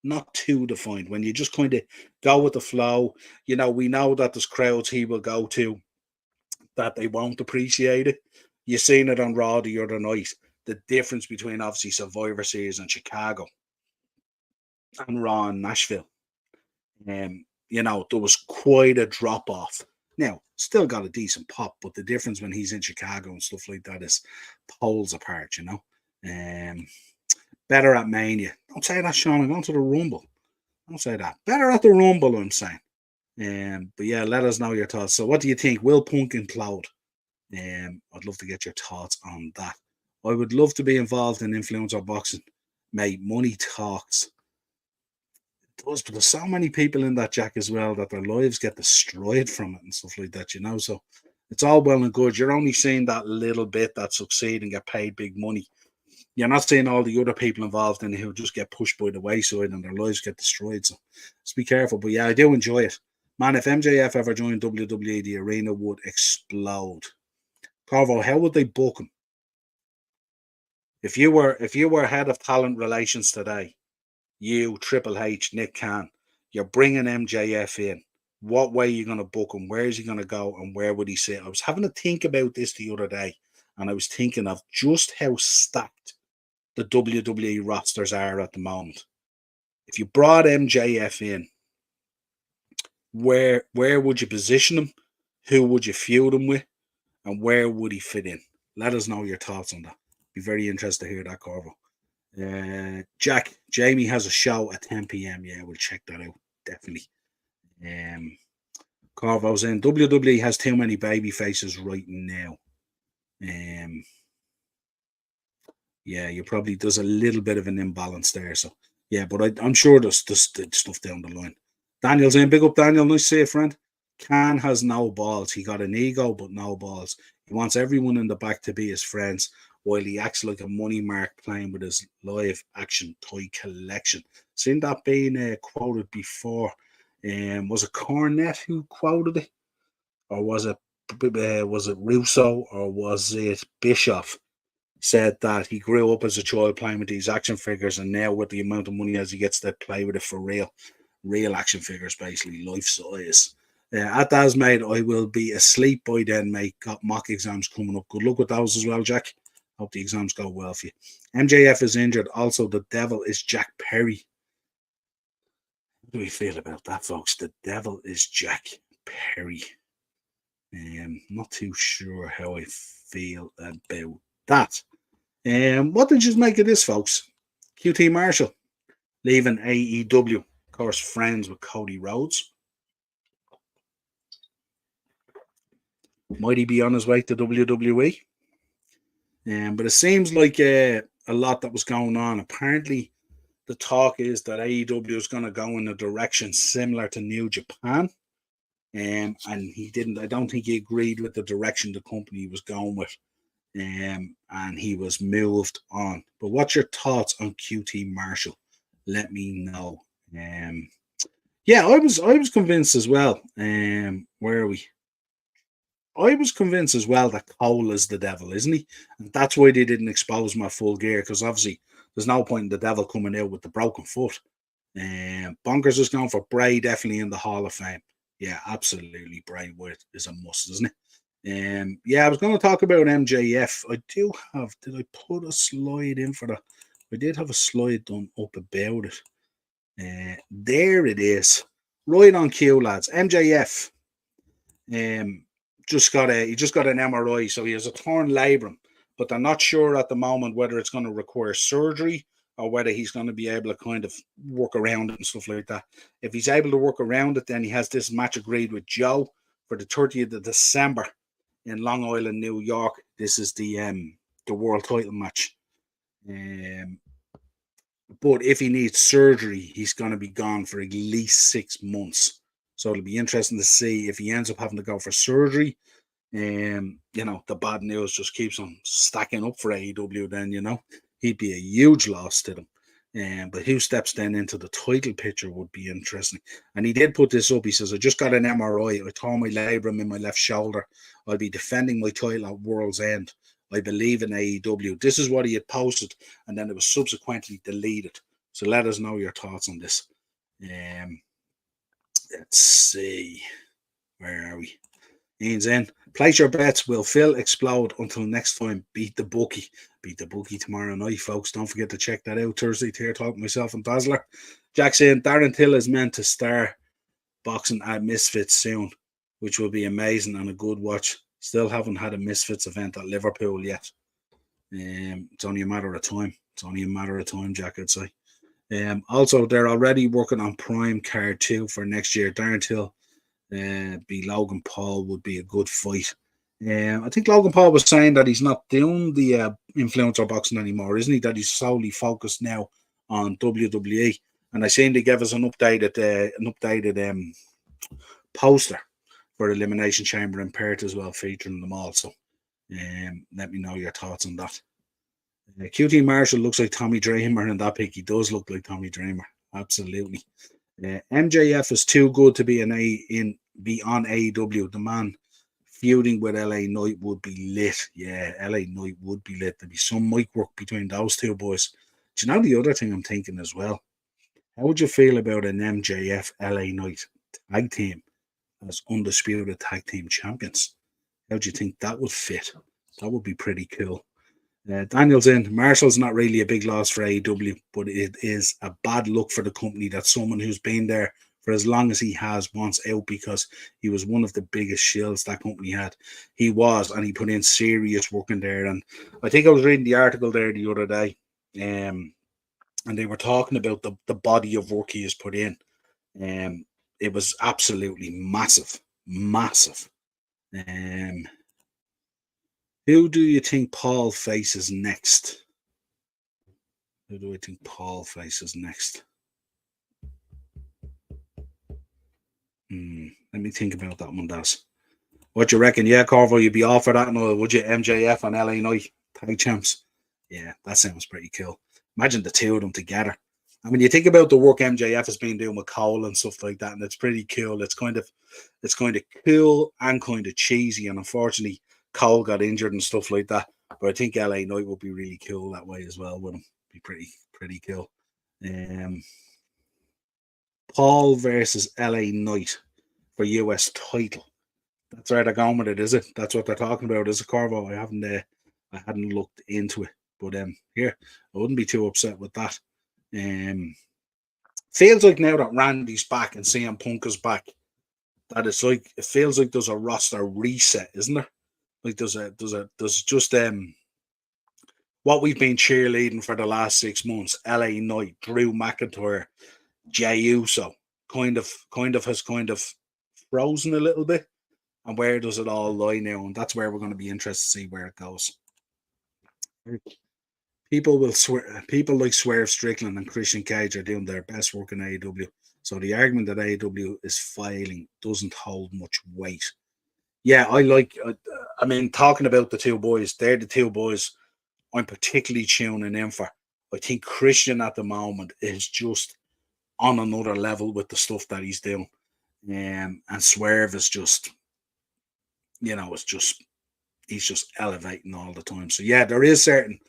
Not too defined. When you just kind of go with the flow. You know, we know that there's crowds he will go to that they won't appreciate it. You seen it on Raw the other night. The difference between obviously Survivor Series and Chicago and Raw and Nashville. You know, there was quite a drop off. Now, still got a decent pop, but the difference when he's in Chicago and stuff like that is poles apart, you know. Better at Mania. Don't say that, Sean. I'm going to the Rumble. Don't say that. Better at the Rumble, I'm saying. But yeah, let us know your thoughts. So, what do you think? Will Punk implode? I'd love to get your thoughts on that. I would love to be involved in influencer boxing. Mate, money talks. It does, but there's so many people in that, Jack, as well, that their lives get destroyed from it and stuff like that, you know. So it's all well and good. You're only seeing that little bit that succeed and get paid big money. You're not seeing all the other people involved in it who just get pushed by the wayside and their lives get destroyed. So just be careful. But yeah, I do enjoy it. Man, if MJF ever joined WWE, the arena would explode. Corvo, how would they book him? If you were head of talent relations today, you, Triple H, Nick Khan, you're bringing MJF in. What way are you going to book him? Where is he going to go? And where would he sit? I was having to think about this the other day, and I was thinking of just how stacked the WWE rosters are at the moment. If you brought MJF in, where would you position him? Who would you feud him with? And where would he fit in? Let us know your thoughts on that. Be very interested to hear that, Corvo. Jack, Jamie has a show at 10 p.m. Yeah, we'll check that out. Definitely. Corvo's in. WWE has too many baby faces right now. Yeah, you probably there's a little bit of an imbalance there. So yeah, but I'm sure there's stuff down the line. Daniel's in. Big up, Daniel. Nice to see you, friend. Khan has no balls. He got an ego, but no balls. He wants everyone in the back to be his friends, while he acts like a money mark playing with his live action toy collection. Seen that being quoted before. Was it Cornette who quoted it, or was it Russo, or was it Bischoff? Said that he grew up as a child playing with these action figures, and now with the amount of money as he gets to play with it for real action figures, basically life size. At that, mate, I will be asleep by then, mate. Got mock exams coming up. Good luck with those as well, Jack. Hope the exams go well for you. MJF is injured. Also, the devil is Jack Perry. How do we feel about that, folks? The devil is Jack Perry. Not too sure how I feel about that. What did you make of this, folks? QT Marshall leaving AEW. Of course, friends with Cody Rhodes. Might he be on his way to WWE? But it seems like a lot that was going on. Apparently, the talk is that AEW is going to go in a direction similar to New Japan. And he didn't. I don't think he agreed with the direction the company was going with. And he was moved on. But what's your thoughts on QT Marshall? Let me know. Yeah, I was convinced as well. Where are we? I was convinced as well that Cole is the devil, isn't he? And that's why they didn't expose my full gear, because obviously there's no point in the devil coming out with the broken foot. Bonkers is going for Bray, definitely in the Hall of Fame. Yeah, absolutely. Bray Wyatt is a must, isn't it? Yeah, I was going to talk about MJF. Did I put a slide in for that? I did have a slide done up about it. There it is. Right on cue, lads. MJF. He just got an MRI, so he has a torn labrum, but they're not sure at the moment whether it's going to require surgery or whether he's going to be able to kind of work around it and stuff like that. If he's able to work around it, then he has this match agreed with Joe for the 30th of December in Long Island, New York. This is the world title match. But if he needs surgery, he's going to be gone for at least 6 months. So it'll be interesting to see if he ends up having to go for surgery. The bad news just keeps on stacking up for AEW. Then he'd be a huge loss to them. But who steps then into the title picture would be interesting. And he did put this up. He says, "I just got an MRI. I tore my labrum in my left shoulder. I'll be defending my title at World's End. I believe in AEW." This is what he had posted, and then it was subsequently deleted. So let us know your thoughts on this. Let's see. Where are we? Ian's in. Place your bets. Will Phil explode? Until next time, beat the bookie. Beat the bookie tomorrow night, folks. Don't forget to check that out. Thursday, Tier Talk, myself and Dazzler. Jack's in. Darren Till is meant to start boxing at Misfits soon, which will be amazing and a good watch. Still haven't had a Misfits event at Liverpool yet. It's only a matter of time. Jack, I'd say. Also, they're already working on Prime Card 2 for next year. Darren Till be Logan Paul would be a good fight. I think Logan Paul was saying that he's not doing the influencer boxing anymore, isn't he? That he's solely focused now on WWE. And I seen they gave us an updated poster for Elimination Chamber in Perth as well, featuring them all. So let me know your thoughts on that. QT Marshall looks like Tommy Dreamer in that pic. He does look like Tommy Dreamer. Absolutely. MJF is too good to be on AEW. The man feuding with LA Knight would be lit. Yeah, LA Knight would be lit. There'd be some mic work between those two boys. Do you know the other thing I'm thinking as well? How would you feel about an MJF LA Knight tag team as undisputed tag team champions? How do you think that would fit? That would be pretty cool. Daniel's in. Marshall's not really a big loss for AEW, but it is a bad look for the company that someone who's been there for as long as he has wants out, because he was one of the biggest shields that company had. He was, and he put in serious work in there. And I think I was reading the article there the other day, and they were talking about the body of work he has put in. It was absolutely massive, massive. Who do you think Paul faces next? Who do I think Paul faces next? Let me think about that one, Daz. What do you reckon? Yeah, Corvo, you'd be all for that, no? Would you? MJF and LA Knight tag champs? Yeah, that sounds pretty cool. Imagine the two of them together. I mean, you think about the work MJF has been doing with Cole and stuff like that, and it's pretty cool. It's kind of cool and kind of cheesy, and unfortunately, Cole got injured and stuff like that. But I think LA Knight would be really cool that way as well with him. Be pretty cool. Paul versus LA Knight for US title. That's where they're going with it, is it? That's what they're talking about, is it, Corvo? I hadn't looked into it, but here, I wouldn't be too upset with that. Feels like now that Randy's back and CM Punk is back, that it's like, it feels like there's a roster reset, isn't there? Like there's just what we've been cheerleading for the last 6 months. LA Knight, Drew McIntyre, Jey Uso, kind of has frozen a little bit. And where does it all lie now? And that's where we're going to be interested to see where it goes. People like Swerve Strickland and Christian Cage are doing their best work in AEW. So the argument that AEW is failing doesn't hold much weight. Yeah, I mean, talking about the two boys, they're the two boys I'm particularly tuning in for. I think Christian at the moment is just on another level with the stuff that he's doing. And Swerve is just, he's just elevating all the time. So yeah, there is certain.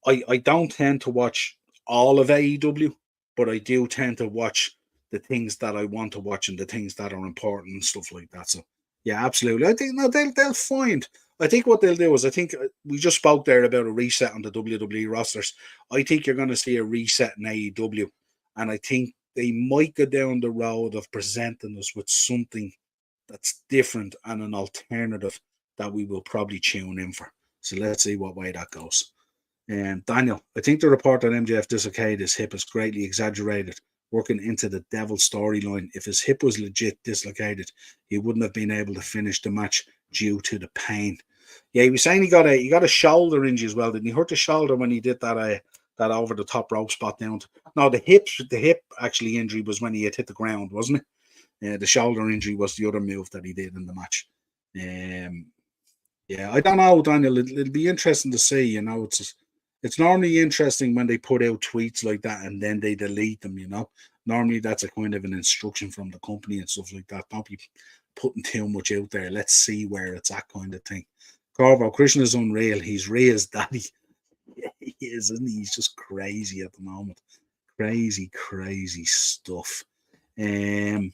I don't tend to watch all of AEW, but I do tend to watch the things that I want to watch and the things that are important and stuff like that. So yeah, absolutely. I think they'll find. I think what they'll do is, I think we just spoke there about a reset on the WWE rosters. I think you're going to see a reset in AEW, and I think they might go down the road of presenting us with something that's different and an alternative that we will probably tune in for. So let's see what way that goes. Daniel, I think the report that MJF dislocated his hip is greatly exaggerated, working into the devil storyline. If his hip was legit dislocated, he wouldn't have been able to finish the match due to the pain. Yeah, he was saying he got a shoulder injury as well. Didn't he hurt the shoulder when he did that over the top rope spot down? No, the hip actually injury was when he had hit the ground, wasn't it? The shoulder injury was the other move that he did in the match. Yeah, I don't know, Daniel. It'll be interesting to see. It's normally interesting when they put out tweets like that and then they delete them. Normally that's a kind of an instruction from the company and stuff like that. Don't be putting too much out there. Let's see where it's at, kind of thing. Corvo, Christian is unreal. He's Rhea's daddy. Yeah, he is, isn't he? He's just crazy at the moment. Crazy stuff. We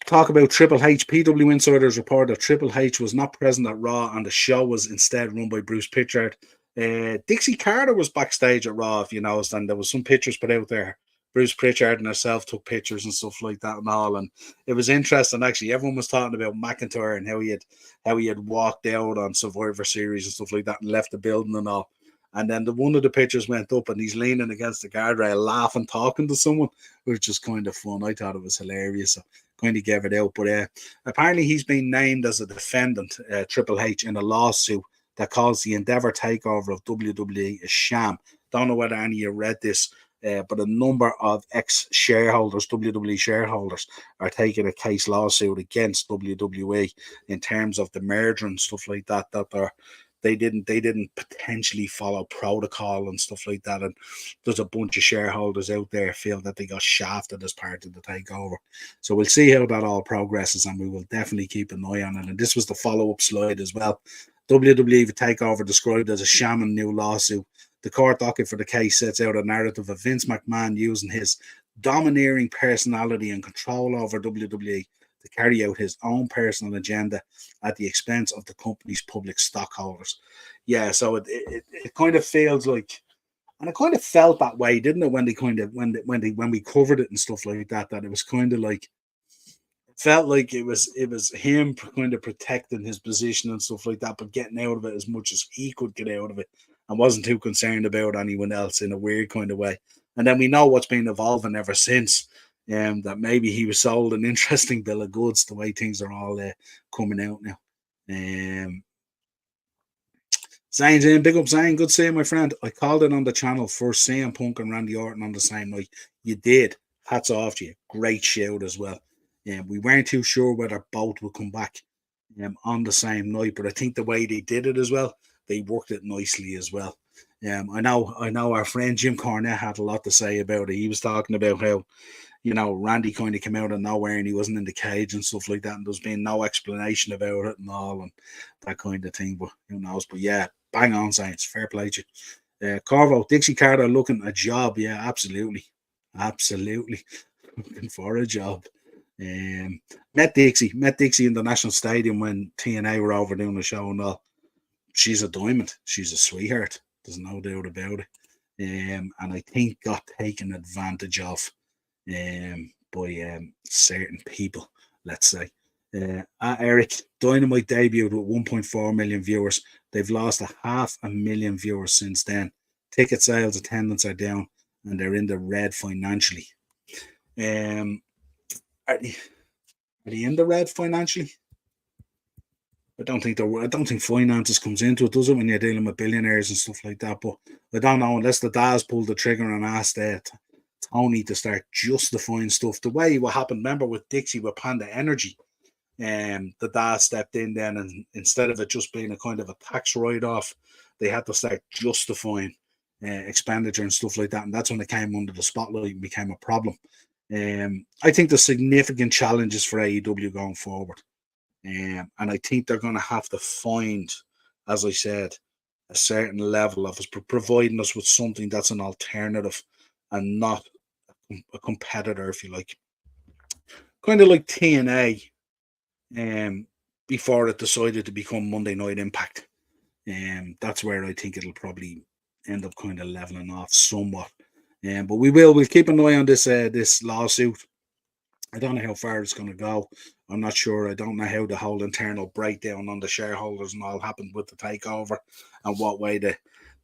talk about Triple H. PW Insiders report that Triple H was not present at Raw and the show was instead run by Bruce Pritchard. Dixie Carter was backstage at Raw, if you noticed, and there was some pictures put out there. Bruce Pritchard and herself took pictures and stuff like that and all, and it was interesting actually. Everyone was talking about McIntyre and how he had walked out on Survivor Series and stuff like that and left the building and all. And then one of the pictures went up and he's leaning against the guardrail, laughing, talking to someone, which is kind of fun. I thought it was hilarious. So kind of gave it out. But apparently he's been named as a defendant, Triple H, in a lawsuit that calls the Endeavor takeover of WWE a sham. Don't know whether any of you read this, but a number of ex-shareholders, WWE shareholders, are taking a case lawsuit against WWE in terms of the merger and stuff like that. They didn't potentially follow protocol and stuff like that. And there's a bunch of shareholders out there feel that they got shafted as part of the takeover. So we'll see how that all progresses, and we will definitely keep an eye on it. And this was the follow-up slide as well. WWE takeover described as a sham and new lawsuit. The court docket for the case sets out a narrative of Vince McMahon using his domineering personality and control over WWE to carry out his own personal agenda at the expense of the company's public stockholders. Yeah, so it kind of feels like, and it kind of felt that way, didn't it? When they kind of when we covered it and stuff like that, that it was kind of like, felt like it was him kind of protecting his position and stuff like that, but getting out of it as much as he could get out of it, and wasn't too concerned about anyone else in a weird kind of way. And then we know what's been evolving ever since. That maybe he was sold an interesting bill of goods the way things are all coming out now. Um, Zane's in, big up Zane. Good seeing my friend. I called it on the channel for CM Punk and Randy Orton on the same night. You did. Hats off to you. Great shout as well. We weren't too sure whether both would come back on the same night, but I think the way they did it as well, they worked it nicely as well. I know our friend Jim Cornette had a lot to say about it. He was talking about how, Randy kind of came out of nowhere and he wasn't in the cage and stuff like that, and there's been no explanation about it and all and that kind of thing. But who knows? But yeah, bang on, science. Fair play to you. Corvo, Dixie Carter looking a job. Yeah, absolutely. Absolutely. Looking for a job. Met Dixie in the National Stadium when TNA were over doing the show and all. She's a diamond. She's a sweetheart. There's no doubt about it. And I think got taken advantage of by certain people, let's say. Eric, Dynamite debuted with 1.4 million viewers. They've lost 500,000 viewers since then. Ticket sales attendance are down, and they're in the red financially. Are they in the red financially? I don't think finances comes into it, does it, when you're dealing with billionaires and stuff like that? But I don't know, unless the Daz pulled the trigger and asked Tony to start justifying stuff. The way what happened, remember with Dixie with Panda Energy, the Daz stepped in then, and instead of it just being a kind of a tax write-off, they had to start justifying expenditure and stuff like that, and that's when it came under the spotlight and became a problem. I think there's significant challenges for AEW going forward. And I think they're going to have to find, as I said, a certain level of us providing us with something that's an alternative and not a competitor, if you like. Kind of like TNA before it decided to become Monday Night Impact. That's where I think it'll probably end up kind of leveling off somewhat. But we'll keep an eye on this lawsuit. I don't know how far it's going to go. I'm not sure. I don't know how the whole internal breakdown on the shareholders and all happened with the takeover and what way the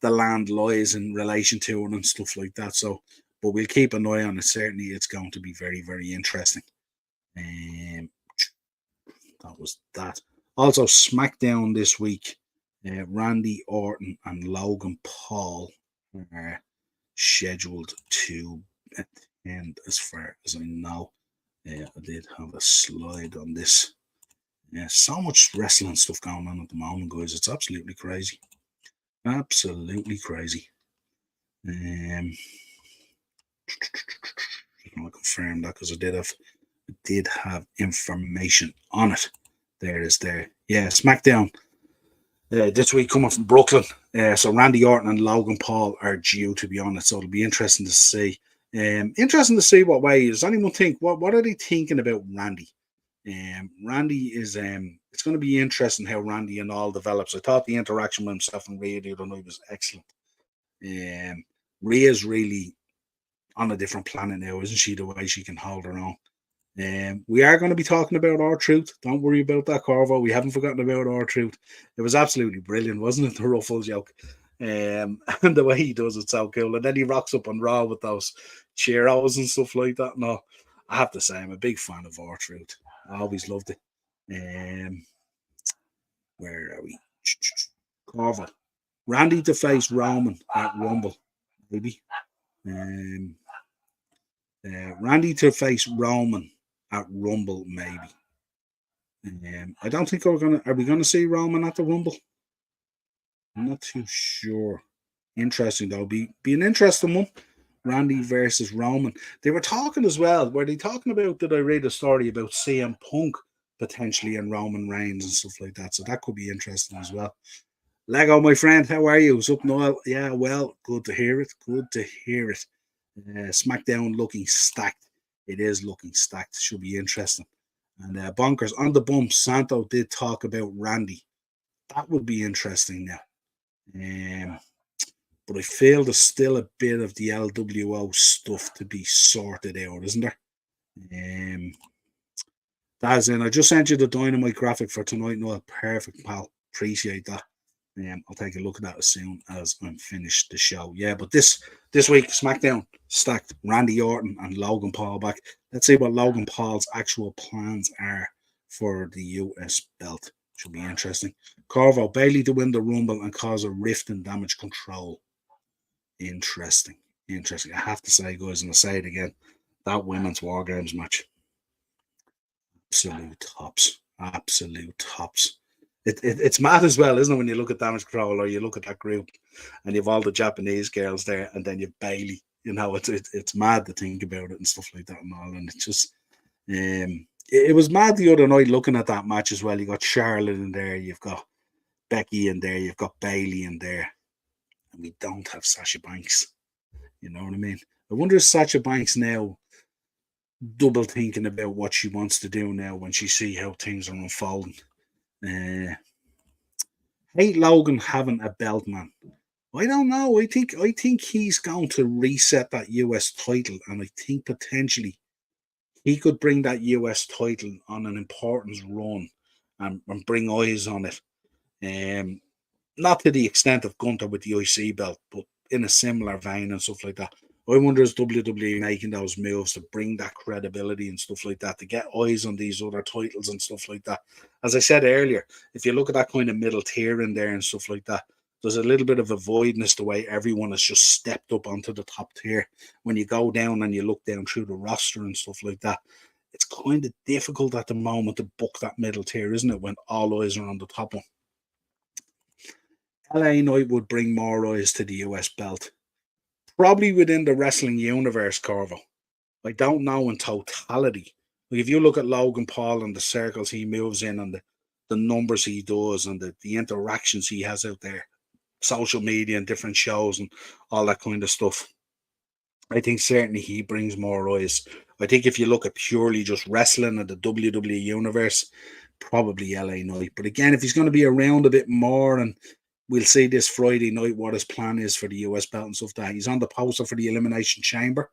land lies in relation to it and stuff like that. So, but we'll keep an eye on it. Certainly, it's going to be very, very interesting. That was that. Also, SmackDown this week. Randy Orton and Logan Paul are scheduled to end, as far as I know. I did have a slide on this. So much wrestling stuff going on at the moment, guys. It's absolutely crazy. Absolutely crazy. I confirm that because I did have information on it. There it is there. Yeah, SmackDown this week coming from Brooklyn. So Randy Orton and Logan Paul are due to be on it. So it'll be interesting to see. Interesting to see what way does anyone think. What are they thinking about Randy? Randy is it's going to be interesting how Randy and all develops. I thought the interaction with himself and Rhea the other night was excellent. Rhea's really on a different planet now, isn't she? The way she can hold her own. We are going to be talking about R-Truth. Don't worry about that, Corvo. We haven't forgotten about R-Truth. It was absolutely brilliant, wasn't it? The ruffle joke. And the way he does it so cool. And then he rocks up on Raw with those cheeros and stuff like that. No, I have to say, I'm a big fan of R-Truth. I always loved it. Where are we? Corvo. Randy to face Roman at Rumble, maybe. Randy to face Roman at Rumble, maybe. I don't think are we gonna see Roman at the Rumble? I'm not too sure. Interesting though. Be an interesting one. Randy versus Roman. They were talking as well. Were they talking about? Did I read a story about CM Punk potentially and Roman Reigns and stuff like that? So that could be interesting as well. Lego, my friend, how are you? What's up, Niall? Yeah, well, good to hear it. Good to hear it. SmackDown looking stacked. It is looking stacked. Should be interesting. And Bonkers on the bump, Santo did talk about Randy. That would be interesting now. But I feel there's still a bit of the LWO stuff to be sorted out, isn't there? That's in. I just sent you the Dynamite graphic for tonight, Noel. Perfect, pal. Appreciate that. I'll take a look at that as soon as I'm finished the show. Yeah, but this week, SmackDown stacked Randy Orton and Logan Paul back. Let's see what Logan Paul's actual plans are for the US belt. Should be interesting. Corvo, Bailey to win the Rumble and cause a rift in Damage Control. Interesting. I have to say, guys, and I'll say it again, that women's War Games match, absolute tops. It's mad as well, isn't it, when you look at Damage Control or you look at that group and you've all the Japanese girls there and then you've Bailey. It's mad to think about it and stuff like that and all. And it's just, it was mad the other night looking at that match as well. You got Charlotte in there, you've got Becky in there, you've got Bailey in there, and we don't have Sasha Banks. You know what I mean? I wonder if Sasha Banks now double thinking about what she wants to do now when she see how things are unfolding. Hate Logan having a belt, man. I don't know. I think he's going to reset that US title, and I think potentially he could bring that US title on an importance run and bring eyes on it. Not to the extent of Gunther with the IC belt, but in a similar vein and stuff like that. I wonder is WWE making those moves to bring that credibility and stuff like that, to get eyes on these other titles and stuff like that. As I said earlier, if you look at that kind of middle tier in there and stuff like that, there's a little bit of a voidness the way everyone has just stepped up onto the top tier. When you go down and you look down through the roster and stuff like that, it's kind of difficult at the moment to book that middle tier, isn't it, when all eyes are on the top one. LA Knight would bring more eyes to the US belt. Probably within the wrestling universe, Corvo. I don't know in totality. Like if you look at Logan Paul and the circles he moves in and the numbers he does and the interactions he has out there, social media and different shows and all that kind of stuff, I think certainly he brings more eyes. I think if you look at purely just wrestling and the WWE universe, probably LA Knight. But again, if he's going to be around a bit more, and we'll see this Friday night what his plan is for the US belt and stuff, that he's on the poster for the Elimination Chamber.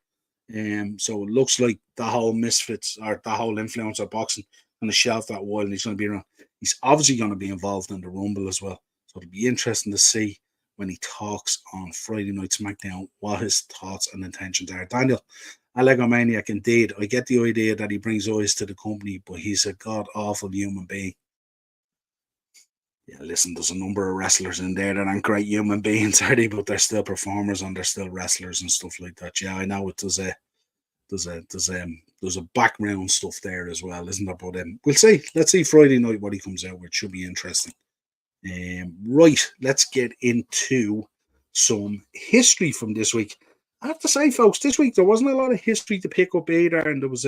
So it looks like the whole Misfits or the whole Influencer boxing on the shelf that while, and he's going to be around. He's obviously going to be involved in the Rumble as well. So it'll be interesting to see when he talks on Friday Night SmackDown what his thoughts and intentions are. Daniel, a Lego Maniac, indeed. I get the idea that he brings eyes to the company, but he's a god-awful human being. Yeah, listen, there's a number of wrestlers in there that aren't great human beings, are they? But they're still performers and they're still wrestlers and stuff like that. Yeah, I know there's a background stuff there as well, isn't there? But we'll see. Let's see Friday night what he comes out with. Should be interesting. Right, let's get into some history from this week. I have to say, folks, this week there wasn't a lot of history to pick up either, and there was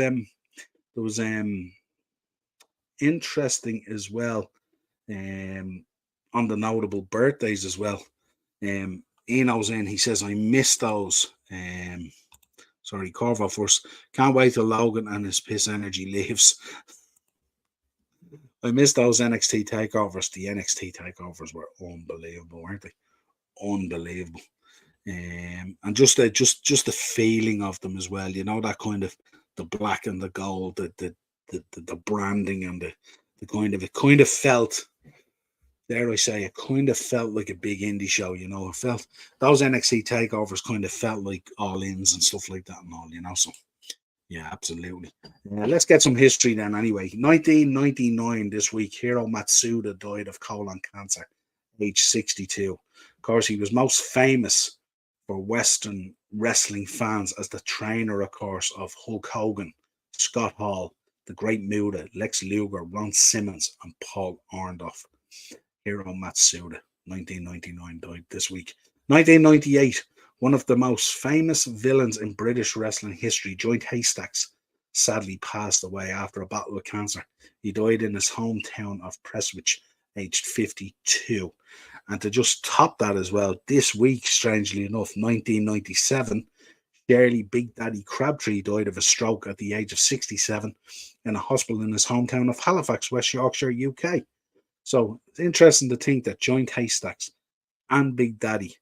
interesting as well. On the notable birthdays as well. Eno's in, he says, I miss those. Sorry, Corvo first. Can't wait till Logan and his piss energy leaves. I miss those NXT takeovers. The NXT takeovers were unbelievable, weren't they? Unbelievable. And just the feeling of them as well. You know, that kind of the black and the gold, the branding and the kind of felt, dare I say, it kind of felt like a big indie show, you know. It felt, those NXT takeovers kind of felt like all-ins and stuff like that and all, you know. So, yeah, absolutely. Let's get some history then anyway. 1999 this week, Hiro Matsuda died of colon cancer, age 62. Of course, he was most famous for Western wrestling fans as the trainer, of course, of Hulk Hogan, Scott Hall, the Great Muta, Lex Luger, Ron Simmons, and Paul Orndorff. Hiro Matsuda, 1999, died this week. 1998, one of the most famous villains in British wrestling history, Joint Haystacks, sadly passed away after a battle with cancer. He died in his hometown of Prestwich, aged 52. And to just top that as well, this week, strangely enough, 1997, Shirley Big Daddy Crabtree died of a stroke at the age of 67 in a hospital in his hometown of Halifax, West Yorkshire, UK. So it's interesting to think that Joint Haystacks and Big Daddy,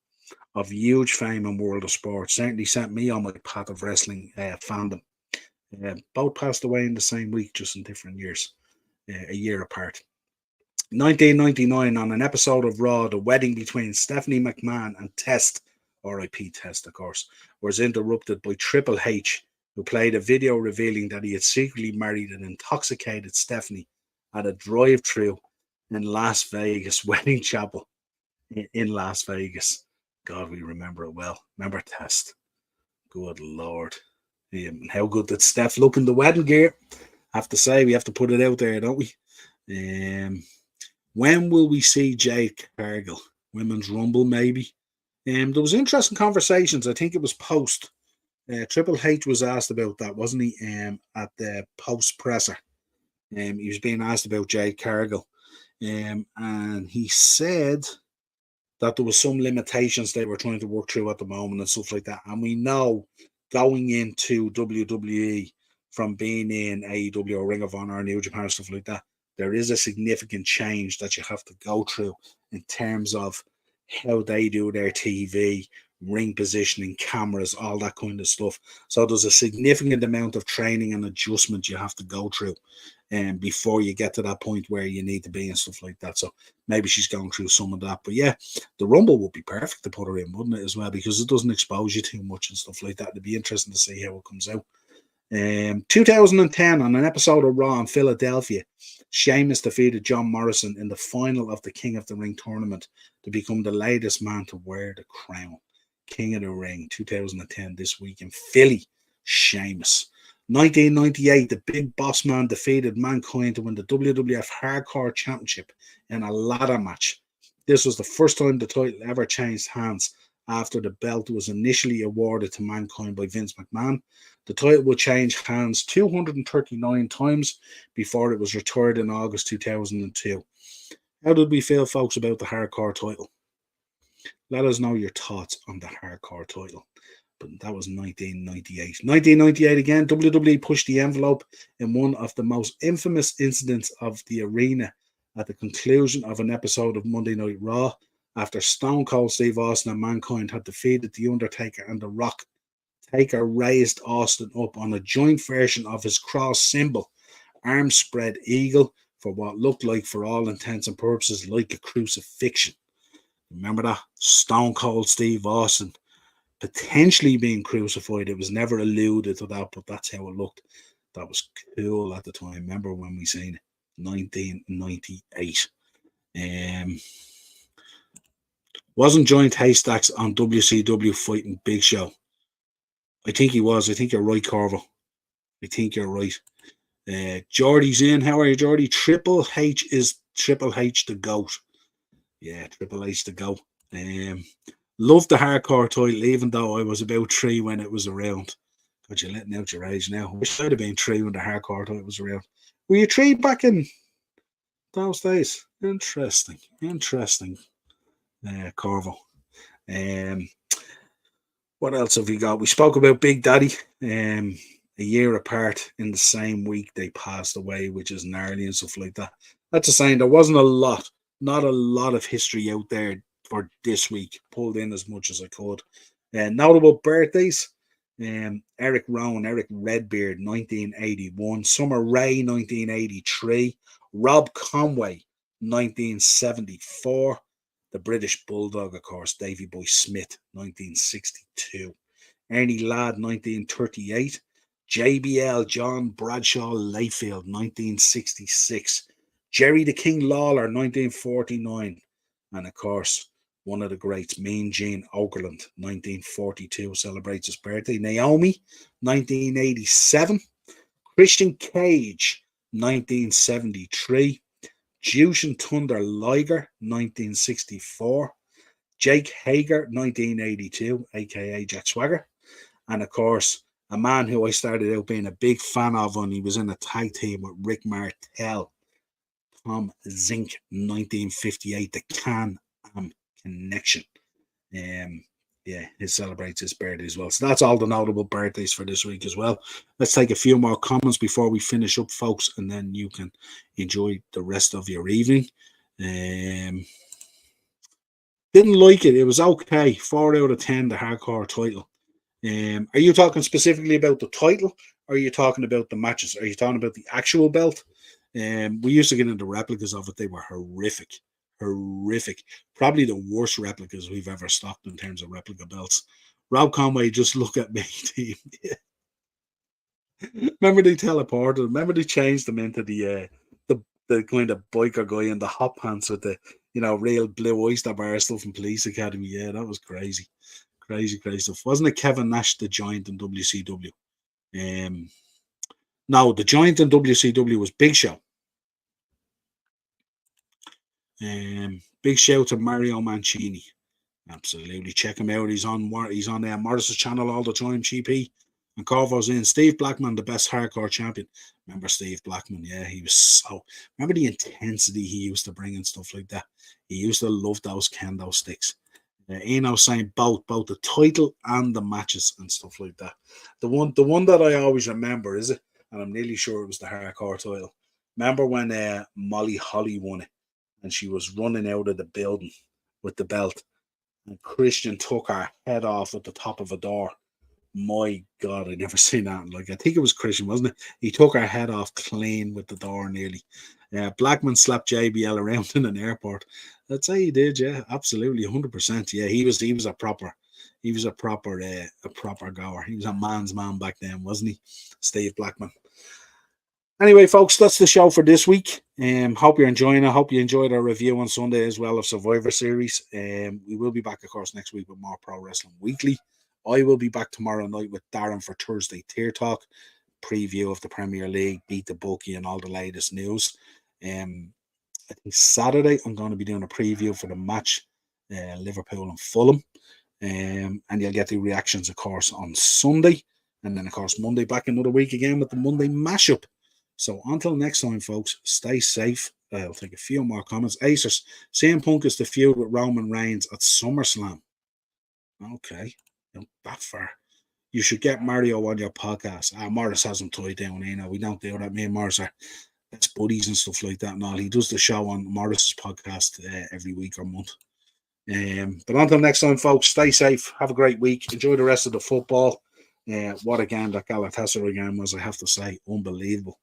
of huge fame in world of sport, certainly sent me on my path of wrestling fandom. Both passed away in the same week, just in different years, a year apart. 1999, on an episode of Raw, the wedding between Stephanie McMahon and Test, RIP Test, of course, was interrupted by Triple H, who played a video revealing that he had secretly married an intoxicated Stephanie at a drive-thru in Las Vegas wedding chapel in Las Vegas. God, we remember it well. Remember Test. Good Lord. How good did Steph look in the wedding gear? Have to say, we have to put it out there, don't we? When will we see Jade Cargill? Women's Rumble, maybe. There was interesting conversations. I think it was post. Triple H was asked about that, wasn't he? At the post presser. He was being asked about Jade Cargill. And he said that there was some limitations they were trying to work through at the moment and stuff like that. And we know going into WWE from being in AEW or Ring of Honor or New Japan and stuff like that, there is a significant change that you have to go through in terms of how they do their TV, ring positioning, cameras, all that kind of stuff. So there's a significant amount of training and adjustment you have to go through before you get to that point where you need to be and stuff like that. So maybe she's going through some of that. But yeah, the Rumble would be perfect to put her in, wouldn't it, as well? Because it doesn't expose you too much and stuff like that. It'd be interesting to see how it comes out. 2010, on an episode of Raw in Philadelphia, Sheamus defeated John Morrison in the final of the King of the Ring tournament to become the latest man to wear the crown. King of the Ring, 2010, this week in Philly, Sheamus. 1998, the Big Boss Man defeated Mankind to win the WWF Hardcore Championship in a ladder match. This was the first time the title ever changed hands after the belt was initially awarded to Mankind by Vince McMahon. The title would change hands 239 times before it was retired in August 2002. How did we feel, folks, about the Hardcore title? Let us know your thoughts on the Hardcore title. But that was 1998. 1998 again, WWE pushed the envelope in one of the most infamous incidents of the arena at the conclusion of an episode of Monday Night Raw, after Stone Cold Steve Austin and Mankind had defeated The Undertaker and The Rock. Taker raised Austin up on a joint version of his cross symbol, arm spread eagle, for what looked like, for all intents and purposes, like a crucifixion. Remember that? Stone Cold Steve Austin potentially being crucified. It was never alluded to that, but that's how it looked. That was cool at the time. Remember when we seen it? 1998. Wasn't Joint Haystacks on WCW fighting Big Show? I think he was. I think you're right, Corvo. I think you're right. Geordie's in. How are you, Geordie? Triple H is Triple H the GOAT. Yeah, Triple H the GOAT. Loved the Hardcore title, even though I was about 3 when it was around. God, you're letting out your age now. I wish I'd have been 3 when the Hardcore title was around. Were you 3 back in those days? Interesting. Corvo. What else have we got? We spoke about Big Daddy. A year apart in the same week they passed away, which is gnarly and stuff like that. That's a saying. There wasn't not a lot of history out there for this week. Pulled in as much as I could. Notable birthdays. Eric Rowan, Eric Redbeard, 1981. Summer Rae, 1983. Rob Conway, 1974. The British Bulldog, of course, Davy Boy Smith, 1962. Ernie Ladd, 1938. JBL, John Bradshaw Layfield, 1966. Jerry the King Lawler, 1949. And of course, one of the greats, Mean Gene Okerlund, 1942, celebrates his birthday. Naomi, 1987. Christian Cage, 1973. Jushin Thunder Liger, 1964. Jake Hager, 1982, aka Jack Swagger. And of course, a man who I started out being a big fan of when he was in a tag team with Rick Martel, Tom Zink, 1958, the Can-Am Connection. Yeah, he celebrates his birthday as well. So that's all the notable birthdays for this week as well. Let's take a few more comments before we finish up, folks, and then you can enjoy the rest of your evening. Didn't like it. It was okay. 4 out of 10, the hardcore title. Are you talking specifically about the title, or are you talking about the matches? Are you talking about the actual belt? We used to get into replicas of it. They were horrific, horrific. Probably the worst replicas we've ever stocked in terms of replica belts. Rob Conway, just look at me, team. Remember they teleported. Remember they changed them into the kind of biker guy in the hot pants with the real blue oyster bar stuff from Police Academy. Yeah, that was crazy. Crazy, crazy stuff. Wasn't it Kevin Nash, the Giant in WCW? No, the Giant in WCW was Big Show. Big shout to Mario Mancini. Absolutely, check him out. He's on Morris's channel all the time. GP and Corvo's in. Steve Blackman, the best hardcore champion. Remember Steve Blackman? Yeah, he was so. Remember the intensity he used to bring and stuff like that. He used to love those kendo sticks. Eno saying both the title and the matches and stuff like that. The one that I always remember is it, and I'm nearly sure it was the hardcore title. Remember when Molly Holly won it, and she was running out of the building with the belt, and Christian took her head off at the top of a door. My God, I never seen that. Like, I think it was Christian, wasn't it? He took her head off clean with the door nearly. Blackman slapped JBL around in an airport. I'd say he did, yeah, absolutely, 100%. Yeah, he was a proper goer. He was a man's man back then, wasn't he, Steve Blackman? Anyway, folks, that's the show for this week. Hope you're enjoying it. Hope you enjoyed our review on Sunday as well of Survivor Series. We will be back, of course, next week with more Pro Wrestling Weekly. I will be back tomorrow night with Darren for Thursday Tier Talk, preview of the Premier League, beat the bookie, and all the latest news. I think Saturday I'm going to be doing a preview for the match, Liverpool and Fulham. And you'll get the reactions, of course, on Sunday. And then, of course, Monday back another week again with the Monday mashup. So until next time, folks, stay safe. I'll take a few more comments. Acers, CM Punk is the feud with Roman Reigns at SummerSlam. Okay, not that far. You should get Mario on your podcast. Morris has him tied down. We don't do that. Me and Morris are best buddies and stuff like that and all. He does the show on Morris's podcast every week or month. But until next time, folks, stay safe. Have a great week. Enjoy the rest of the football. What again, that Galatasaray game was, I have to say, unbelievable.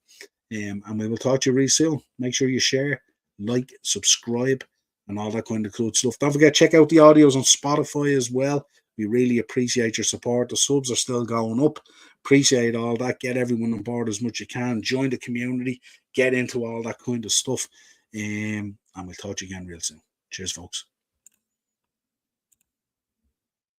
And we will talk to you really soon. Make sure you share, like, subscribe, and all that kind of cool stuff. Don't forget, check out the audios on Spotify as well. We really appreciate your support. The subs are still going up. Appreciate all that. Get everyone on board as much as you can. Join the community. Get into all that kind of stuff. And we'll talk to you again real soon. Cheers, folks.